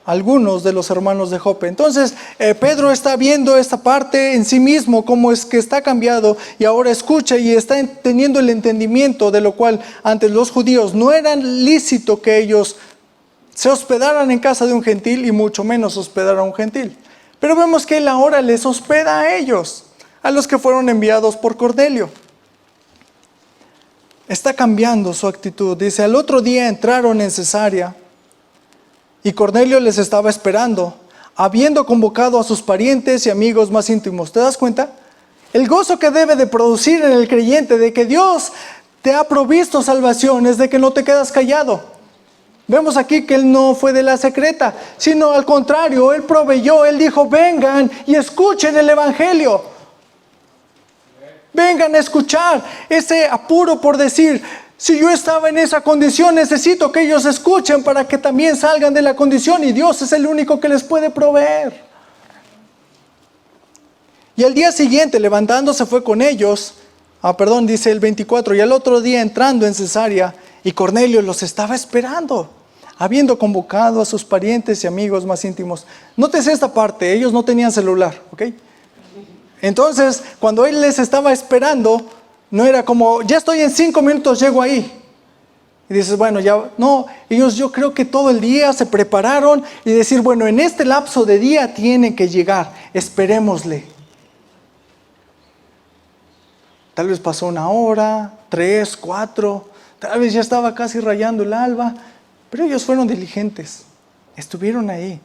algunos de los hermanos de Jope. Entonces, Pedro está viendo esta parte en sí mismo, cómo es que está cambiado, y ahora escucha y está teniendo el entendimiento de lo cual antes los judíos no eran lícito que ellos se hospedaran en casa de un gentil y mucho menos hospedar a un gentil. Pero vemos que él ahora les hospeda a ellos, a los que fueron enviados por Cornelio. Está cambiando su actitud. Dice, al otro día entraron en Cesarea y Cornelio les estaba esperando, habiendo convocado a sus parientes y amigos más íntimos. ¿Te das cuenta? El gozo que debe de producir en el creyente de que Dios te ha provisto salvación es de que no te quedas callado. Vemos aquí que él no fue de la secreta, sino al contrario, él proveyó, él dijo, vengan y escuchen el evangelio. Vengan a escuchar ese apuro por decir, si yo estaba en esa condición, necesito que ellos escuchen para que también salgan de la condición, y Dios es el único que les puede proveer. Y al día siguiente, levantándose, fue con ellos, dice el 24, y al otro día entrando en Cesarea, y Cornelio los estaba esperando, habiendo convocado a sus parientes y amigos más íntimos. Nótese esta parte, ellos no tenían celular, ¿ok? Entonces, cuando él les estaba esperando, no era como, ya estoy en 5 minutos, llego ahí. Y dices, bueno, ya, no, ellos yo creo que todo el día se prepararon y decir, bueno, en este lapso de día tienen que llegar, esperémosle. Tal vez pasó 1 hora, 3, 4, tal vez ya estaba casi rayando el alba, pero ellos fueron diligentes, estuvieron ahí.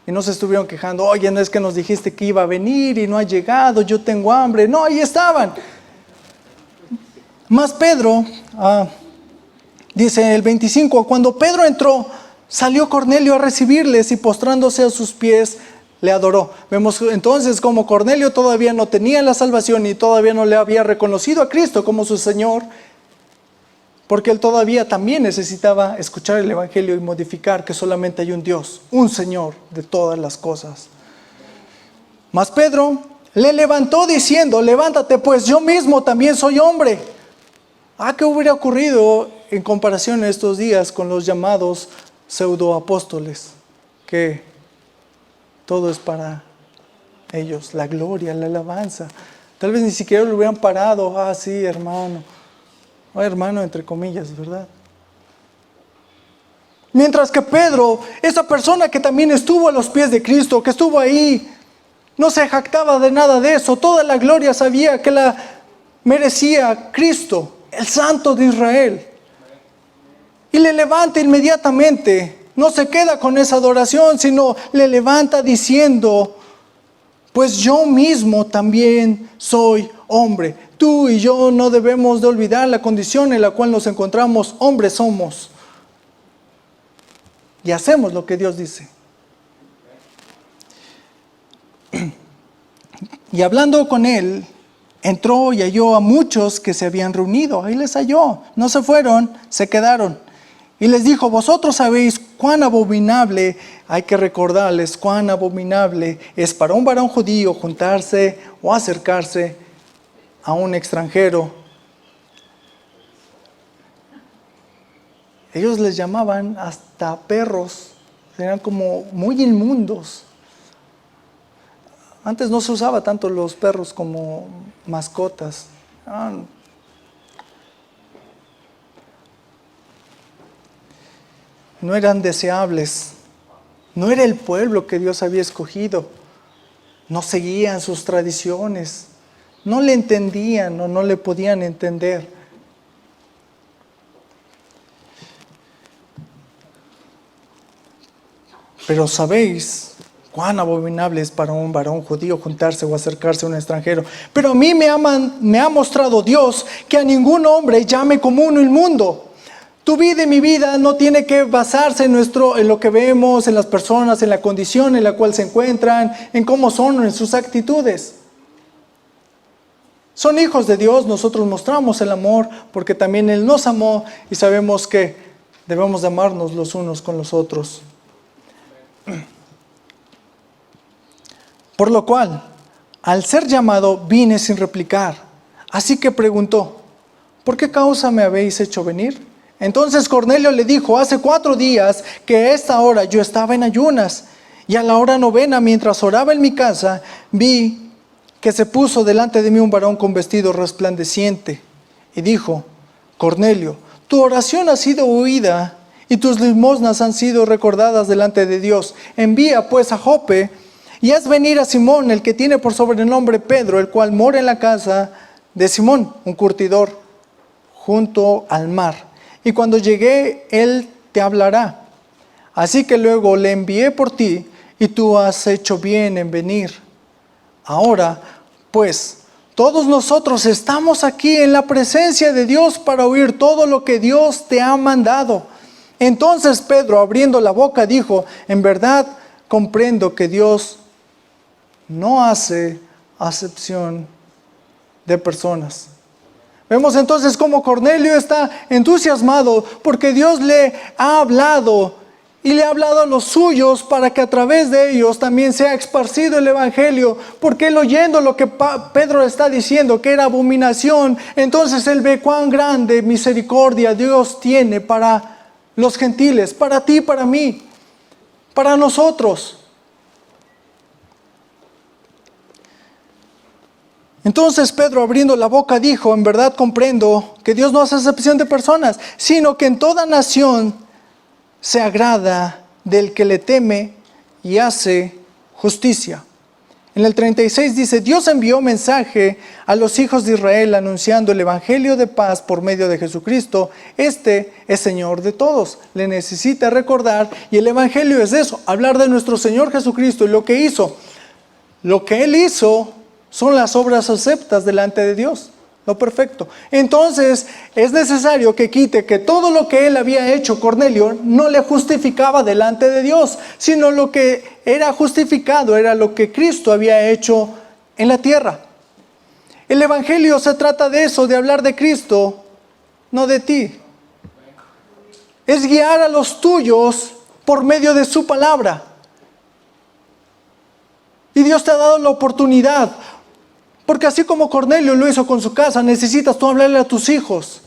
Y no se estuvieron quejando, oye, no es que nos dijiste que iba a venir y no ha llegado, yo tengo hambre. No, ahí estaban. Más Pedro, dice el 25, cuando Pedro entró, salió Cornelio a recibirles y postrándose a sus pies, le adoró. Vemos entonces como Cornelio todavía no tenía la salvación y todavía no le había reconocido a Cristo como su Señor, porque él todavía también necesitaba escuchar el evangelio y modificar que solamente hay un Dios, un Señor de todas las cosas. Mas Pedro le levantó diciendo, levántate, pues yo mismo también soy hombre. ¿Qué hubiera ocurrido en comparación a estos días con los llamados pseudoapóstoles? Que todo es para ellos, la gloria, la alabanza. Tal vez ni siquiera lo hubieran parado, sí, hermano. Hermano, entre comillas, ¿verdad? Mientras que Pedro, esa persona que también estuvo a los pies de Cristo, que estuvo ahí, no se jactaba de nada de eso. Toda la gloria sabía que la merecía Cristo, el Santo de Israel. Y le levanta inmediatamente. No se queda con esa adoración, sino le levanta diciendo: pues yo mismo también soy hombre. Tú y yo no debemos de olvidar la condición en la cual nos encontramos. Hombres somos. Y hacemos lo que Dios dice. Y hablando con él, entró y halló a muchos que se habían reunido. Ahí les halló. No se fueron, se quedaron. Y les dijo: vosotros sabéis cuán abominable, hay que recordarles cuán abominable es para un varón judío juntarse o acercarse a un extranjero. Ellos les llamaban hasta perros, eran como muy inmundos. Antes no se usaba tanto los perros como mascotas. No eran deseables. No era el pueblo que Dios había escogido. No seguían sus tradiciones. No le entendían o no le podían entender. Pero sabéis cuán abominable es para un varón judío juntarse o acercarse a un extranjero. Pero a mí me ha mostrado Dios que a ningún hombre llame como uno inmundo. Tu vida y mi vida no tiene que basarse en lo que vemos, en las personas, en la condición en la cual se encuentran, en cómo son, en sus actitudes. Son hijos de Dios, nosotros mostramos el amor porque también Él nos amó y sabemos que debemos de amarnos los unos con los otros. Por lo cual, al ser llamado, vine sin replicar. Así que preguntó: ¿por qué causa me habéis hecho venir? Entonces Cornelio le dijo: hace 4 días que a esta hora yo estaba en ayunas, y a la hora 9, mientras oraba en mi casa, vi que se puso delante de mí un varón con vestido resplandeciente, y dijo: Cornelio, tu oración ha sido oída, y tus limosnas han sido recordadas delante de Dios. Envía pues a Jope, y haz venir a Simón, el que tiene por sobrenombre Pedro, el cual mora en la casa de Simón, un curtidor, junto al mar. Y cuando llegue, él te hablará. Así que luego le envié por ti, y tú has hecho bien en venir. Ahora, pues, todos nosotros estamos aquí en la presencia de Dios para oír todo lo que Dios te ha mandado. Entonces Pedro, abriendo la boca, dijo: en verdad comprendo que Dios no hace acepción de personas. Vemos entonces cómo Cornelio está entusiasmado porque Dios le ha hablado y le ha hablado a los suyos para que a través de ellos también sea esparcido el evangelio. Porque él, oyendo lo que Pedro está diciendo, que era abominación, entonces él ve cuán grande misericordia Dios tiene para los gentiles, para ti, para mí, para nosotros. Entonces Pedro, abriendo la boca, dijo: en verdad comprendo que Dios no hace acepción de personas, sino que en toda nación se agrada del que le teme y hace justicia. En el 36 dice: Dios envió mensaje a los hijos de Israel anunciando el evangelio de paz por medio de Jesucristo. Este es Señor de todos. Le necesita recordar, y el evangelio es eso, hablar de nuestro Señor Jesucristo y lo que hizo. Lo que Él hizo son las obras aceptas delante de Dios, lo perfecto. Entonces es necesario que quite que todo lo que él había hecho, Cornelio, no le justificaba delante de Dios, sino lo que era justificado era lo que Cristo había hecho en la tierra. El evangelio se trata de eso, de hablar de Cristo, no de ti. Es guiar a los tuyos por medio de su palabra. Y Dios te ha dado la oportunidad. Porque así como Cornelio lo hizo con su casa, necesitas tú hablarle a tus hijos.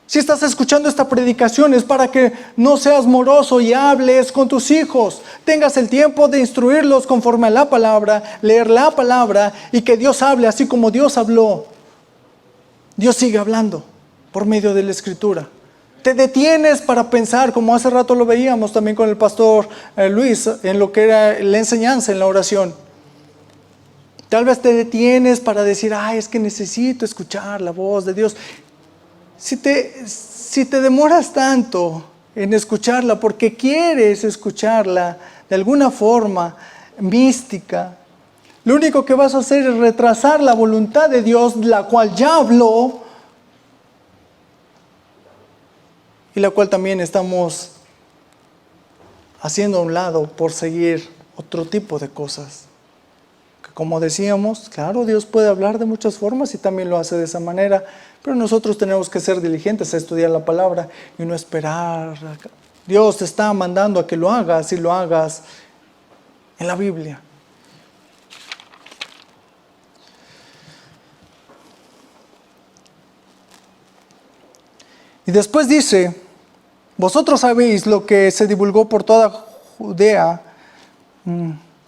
Si estás escuchando esta predicación es para que no seas moroso y hables con tus hijos. Tengas el tiempo de instruirlos conforme a la palabra, leer la palabra y que Dios hable así como Dios habló. Dios sigue hablando por medio de la Escritura. Te detienes para pensar, como hace rato lo veíamos también con el pastor Luis, en lo que era la enseñanza en la oración. Tal vez te detienes para decir, es que necesito escuchar la voz de Dios. Si te demoras tanto en escucharla porque quieres escucharla de alguna forma mística, lo único que vas a hacer es retrasar la voluntad de Dios, la cual ya habló y la cual también estamos haciendo a un lado por seguir otro tipo de cosas. Que como decíamos, claro, Dios puede hablar de muchas formas y también lo hace de esa manera, pero nosotros tenemos que ser diligentes a estudiar la palabra y no esperar. Dios te está mandando a que lo hagas y lo hagas en la Biblia. Y después dice, vosotros sabéis lo que se divulgó por toda Judea,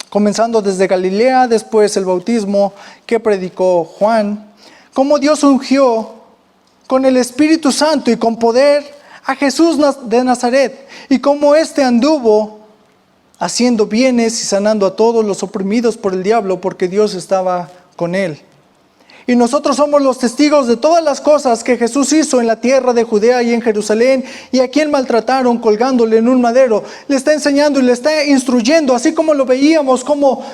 comenzando desde Galilea, después el bautismo que predicó Juan, cómo Dios ungió con el Espíritu Santo y con poder a Jesús de Nazaret, y cómo éste anduvo haciendo bienes y sanando a todos los oprimidos por el diablo, porque Dios estaba con él. Y nosotros somos los testigos de todas las cosas que Jesús hizo en la tierra de Judea y en Jerusalén, y a quien maltrataron colgándole en un madero. Le está enseñando y le está instruyendo, así como lo veíamos, como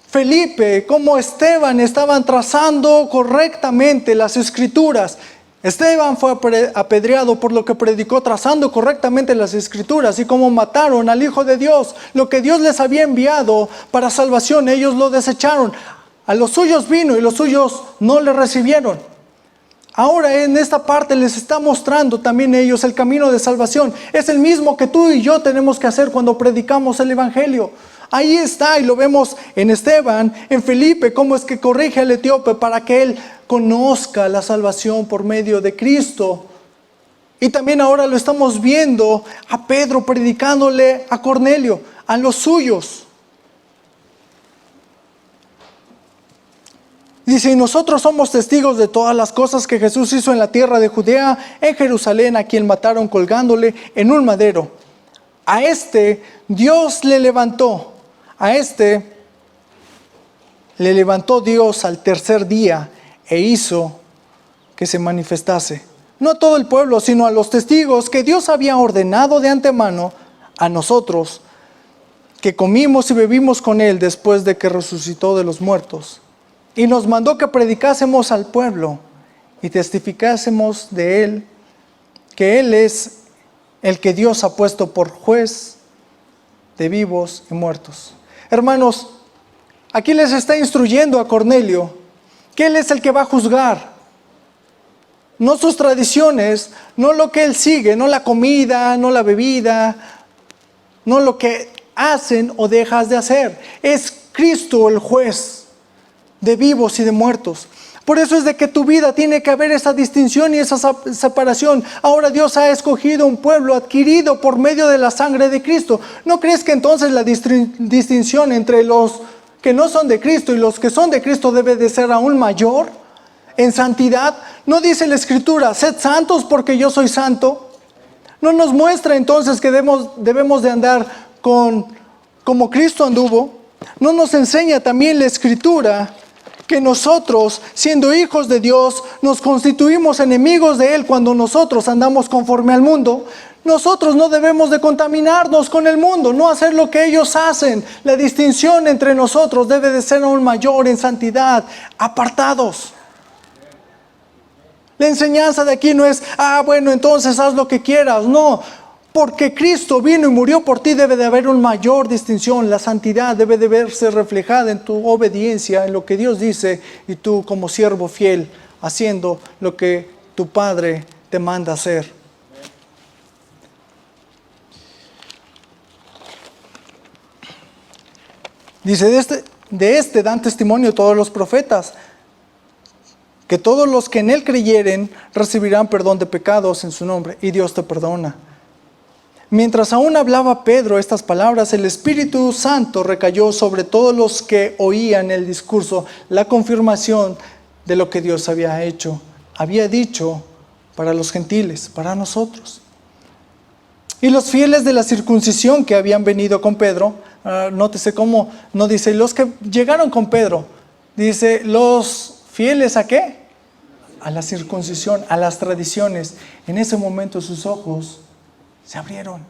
Felipe, como Esteban estaban trazando correctamente las escrituras. Esteban fue apedreado por lo que predicó, trazando correctamente las escrituras, y como mataron al Hijo de Dios, lo que Dios les había enviado para salvación, ellos lo desecharon. A los suyos vino y los suyos no le recibieron. Ahora en esta parte les está mostrando también ellos el camino de salvación. Es el mismo que tú y yo tenemos que hacer cuando predicamos el Evangelio. Ahí está, y lo vemos en Esteban, en Felipe, cómo es que corrige al etíope para que él conozca la salvación por medio de Cristo. Y también ahora lo estamos viendo a Pedro predicándole a Cornelio, a los suyos. Dice, y nosotros somos testigos de todas las cosas que Jesús hizo en la tierra de Judea, en Jerusalén, a quien mataron colgándole en un madero. A este Dios le levantó, le levantó Dios al tercer día e hizo que se manifestase. No a todo el pueblo, sino a los testigos que Dios había ordenado de antemano a nosotros, que comimos y bebimos con él después de que resucitó de los muertos. Y nos mandó que predicásemos al pueblo y testificásemos de él, que él es el que Dios ha puesto por juez de vivos y muertos. Hermanos, aquí les está instruyendo a Cornelio que él es el que va a juzgar. No sus tradiciones, no lo que él sigue, no la comida, no la bebida, no lo que hacen o dejas de hacer. Es Cristo el juez de vivos y de muertos. Por eso es de que tu vida tiene que haber esa distinción y esa separación. Ahora Dios ha escogido un pueblo adquirido por medio de la sangre de Cristo. ¿No crees que entonces la distinción entre los que no son de Cristo y los que son de Cristo debe de ser aún mayor en santidad? ¿No dice la Escritura, sed santos porque yo soy santo? ¿No nos muestra entonces que debemos de andar como Cristo anduvo? ¿No nos enseña también la Escritura que nosotros, siendo hijos de Dios, nos constituimos enemigos de Él cuando nosotros andamos conforme al mundo? Nosotros no debemos de contaminarnos con el mundo, no hacer lo que ellos hacen. La distinción entre nosotros debe de ser aún mayor en santidad, apartados. La enseñanza de aquí no es, bueno, entonces haz lo que quieras. No, porque Cristo vino y murió por ti, debe de haber una mayor distinción. La santidad debe de verse reflejada en tu obediencia, en lo que Dios dice, y tú como siervo fiel, haciendo lo que tu Padre te manda hacer. Dice, de este dan testimonio todos los profetas, que todos los que en Él creyeren recibirán perdón de pecados en su nombre, y Dios te perdona. Mientras aún hablaba Pedro estas palabras, el Espíritu Santo recayó sobre todos los que oían el discurso, la confirmación de lo que Dios había dicho para los gentiles, para nosotros. Y los fieles de la circuncisión que habían venido con Pedro, nótese cómo no dice los que llegaron con Pedro, dice los fieles ¿a qué? A la circuncisión, a las tradiciones. En ese momento sus ojos se abrieron.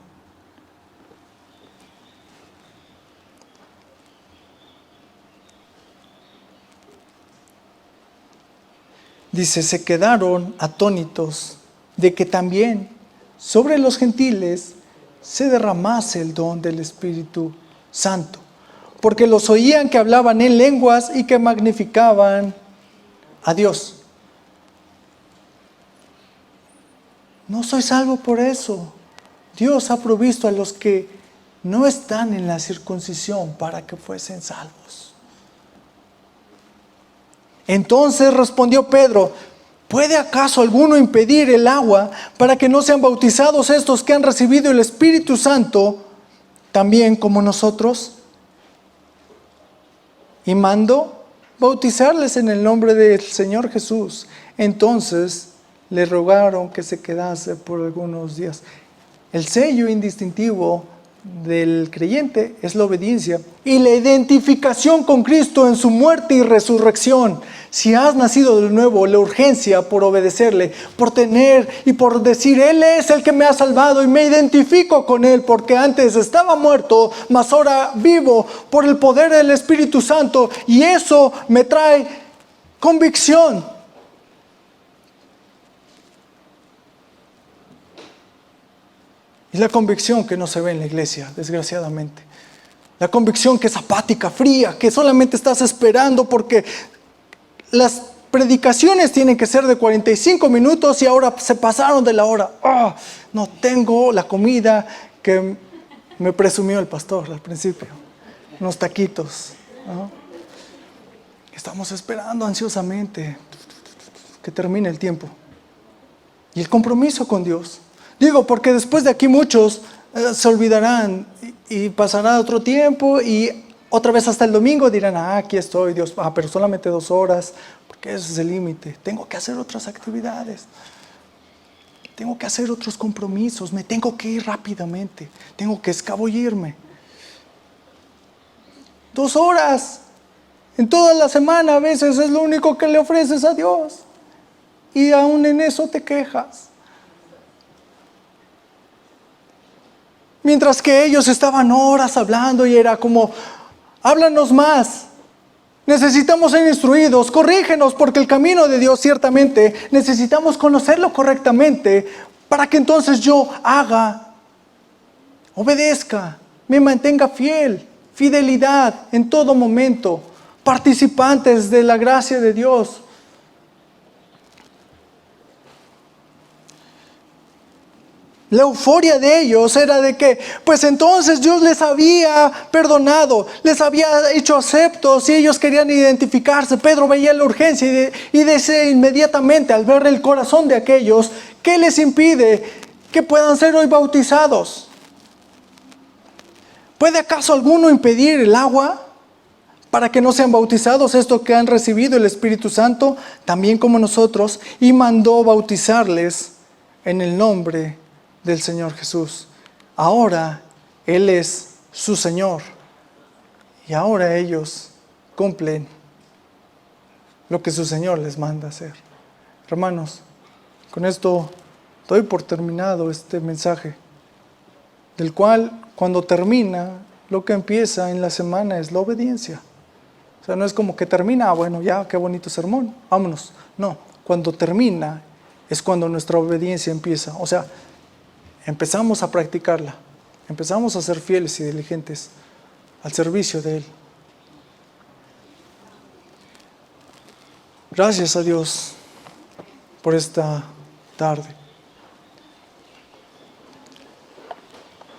Dice, se quedaron atónitos de que también sobre los gentiles se derramase el don del Espíritu Santo, porque los oían que hablaban en lenguas y que magnificaban a Dios. No soy salvo por eso. Dios ha provisto a los que no están en la circuncisión para que fuesen salvos. Entonces respondió Pedro, ¿puede acaso alguno impedir el agua para que no sean bautizados estos que han recibido el Espíritu Santo también como nosotros? Y mandó bautizarles en el nombre del Señor Jesús. Entonces le rogaron que se quedase por algunos días. El sello indistintivo del creyente es la obediencia y la identificación con Cristo en su muerte y resurrección. Si has nacido de nuevo, la urgencia por obedecerle, por tener y por decir, Él es el que me ha salvado y me identifico con Él, porque antes estaba muerto, mas ahora vivo por el poder del Espíritu Santo, y eso me trae convicción. Y la convicción que no se ve en la iglesia, desgraciadamente. La convicción que es apática, fría, que solamente estás esperando porque las predicaciones tienen que ser de 45 minutos y ahora se pasaron de la hora. Oh, no tengo la comida que me presumió el pastor al principio. Unos taquitos, ¿no? Estamos esperando ansiosamente que termine el tiempo. Y el compromiso con Dios. Digo, porque después de aquí muchos se olvidarán y pasará otro tiempo y otra vez hasta el domingo dirán, aquí estoy, Dios, pero solamente 2 horas, porque ese es el límite. Tengo que hacer otras actividades, tengo que hacer otros compromisos, me tengo que ir rápidamente, tengo que escabullirme. 2 horas en toda la semana a veces es lo único que le ofreces a Dios y aún en eso te quejas. Mientras que ellos estaban horas hablando y era como, háblanos más, necesitamos ser instruidos, corrígenos, porque el camino de Dios ciertamente necesitamos conocerlo correctamente para que entonces yo haga, obedezca, me mantenga fiel, fidelidad en todo momento, participantes de la gracia de Dios. La euforia de ellos era de que, pues entonces Dios les había perdonado, les había hecho aceptos y ellos querían identificarse. Pedro veía la urgencia y decía inmediatamente al ver el corazón de aquellos, ¿qué les impide que puedan ser hoy bautizados? ¿Puede acaso alguno impedir el agua para que no sean bautizados estos que han recibido el Espíritu Santo, también como nosotros? Y mandó bautizarles en el nombre del Señor Jesús. Ahora Él es su Señor y ahora ellos cumplen lo que su Señor les manda hacer. Hermanos, con esto doy por terminado este mensaje, del cual cuando termina, lo que empieza en la semana es la obediencia. O sea, no es como que termina, bueno, ya, qué bonito sermón, vámonos. No, cuando termina es cuando nuestra obediencia empieza. O sea, empezamos a practicarla, empezamos a ser fieles y diligentes al servicio de Él. Gracias a Dios por esta tarde,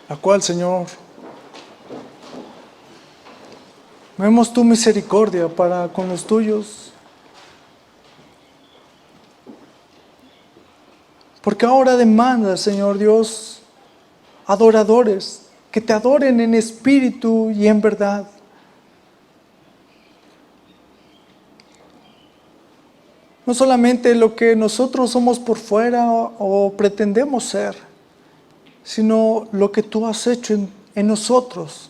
la cual, Señor, vemos tu misericordia para con los tuyos. Porque ahora demanda, Señor Dios, adoradores que te adoren en espíritu y en verdad. No solamente lo que nosotros somos por fuera o pretendemos ser, sino lo que tú has hecho en nosotros.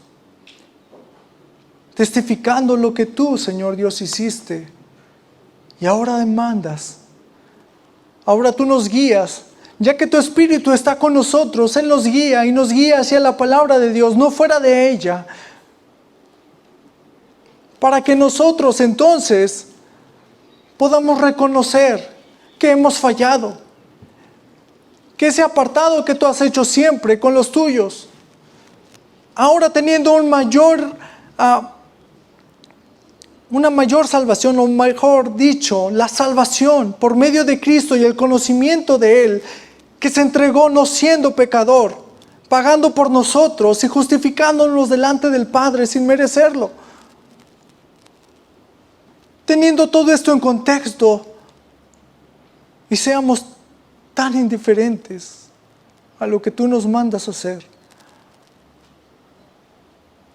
Testificando lo que tú, Señor Dios, hiciste. Y ahora demandas. Ahora tú nos guías. Ya que tu Espíritu está con nosotros, Él nos guía y nos guía hacia la palabra de Dios, no fuera de ella. Para que nosotros entonces podamos reconocer que hemos fallado. Que ese apartado que tú has hecho siempre con los tuyos, ahora teniendo una mayor salvación, o mejor dicho, la salvación por medio de Cristo y el conocimiento de Él, que se entregó no siendo pecador, pagando por nosotros y justificándonos delante del Padre sin merecerlo. Teniendo todo esto en contexto, y seamos tan indiferentes a lo que tú nos mandas hacer.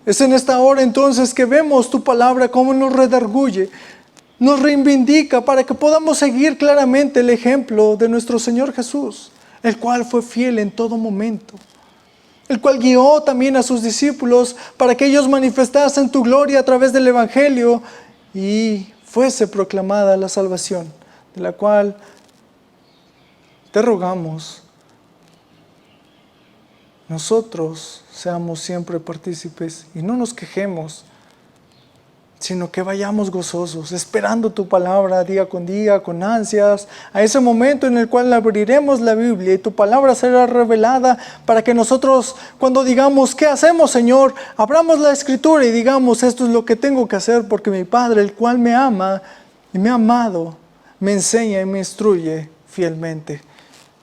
Es en esta hora entonces que vemos tu palabra como nos redarguye, nos reivindica para que podamos seguir claramente el ejemplo de nuestro Señor Jesús, el cual fue fiel en todo momento, el cual guió también a sus discípulos para que ellos manifestasen tu gloria a través del Evangelio y fuese proclamada la salvación, de la cual te rogamos, nosotros seamos siempre partícipes y no nos quejemos, sino que vayamos gozosos, esperando tu palabra día, con ansias, a ese momento en el cual abriremos la Biblia y tu palabra será revelada para que nosotros, cuando digamos, ¿qué hacemos, Señor?, abramos la Escritura y digamos, esto es lo que tengo que hacer porque mi Padre, el cual me ama y me ha amado, me enseña y me instruye fielmente.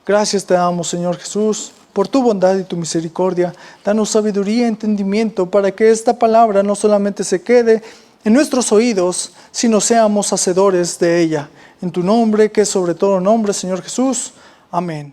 Gracias te damos, Señor Jesús, por tu bondad y tu misericordia. Danos sabiduría y entendimiento para que esta palabra no solamente se quede en nuestros oídos, sino seamos hacedores de ella. En tu nombre, que es sobre todo nombre, Señor Jesús. Amén.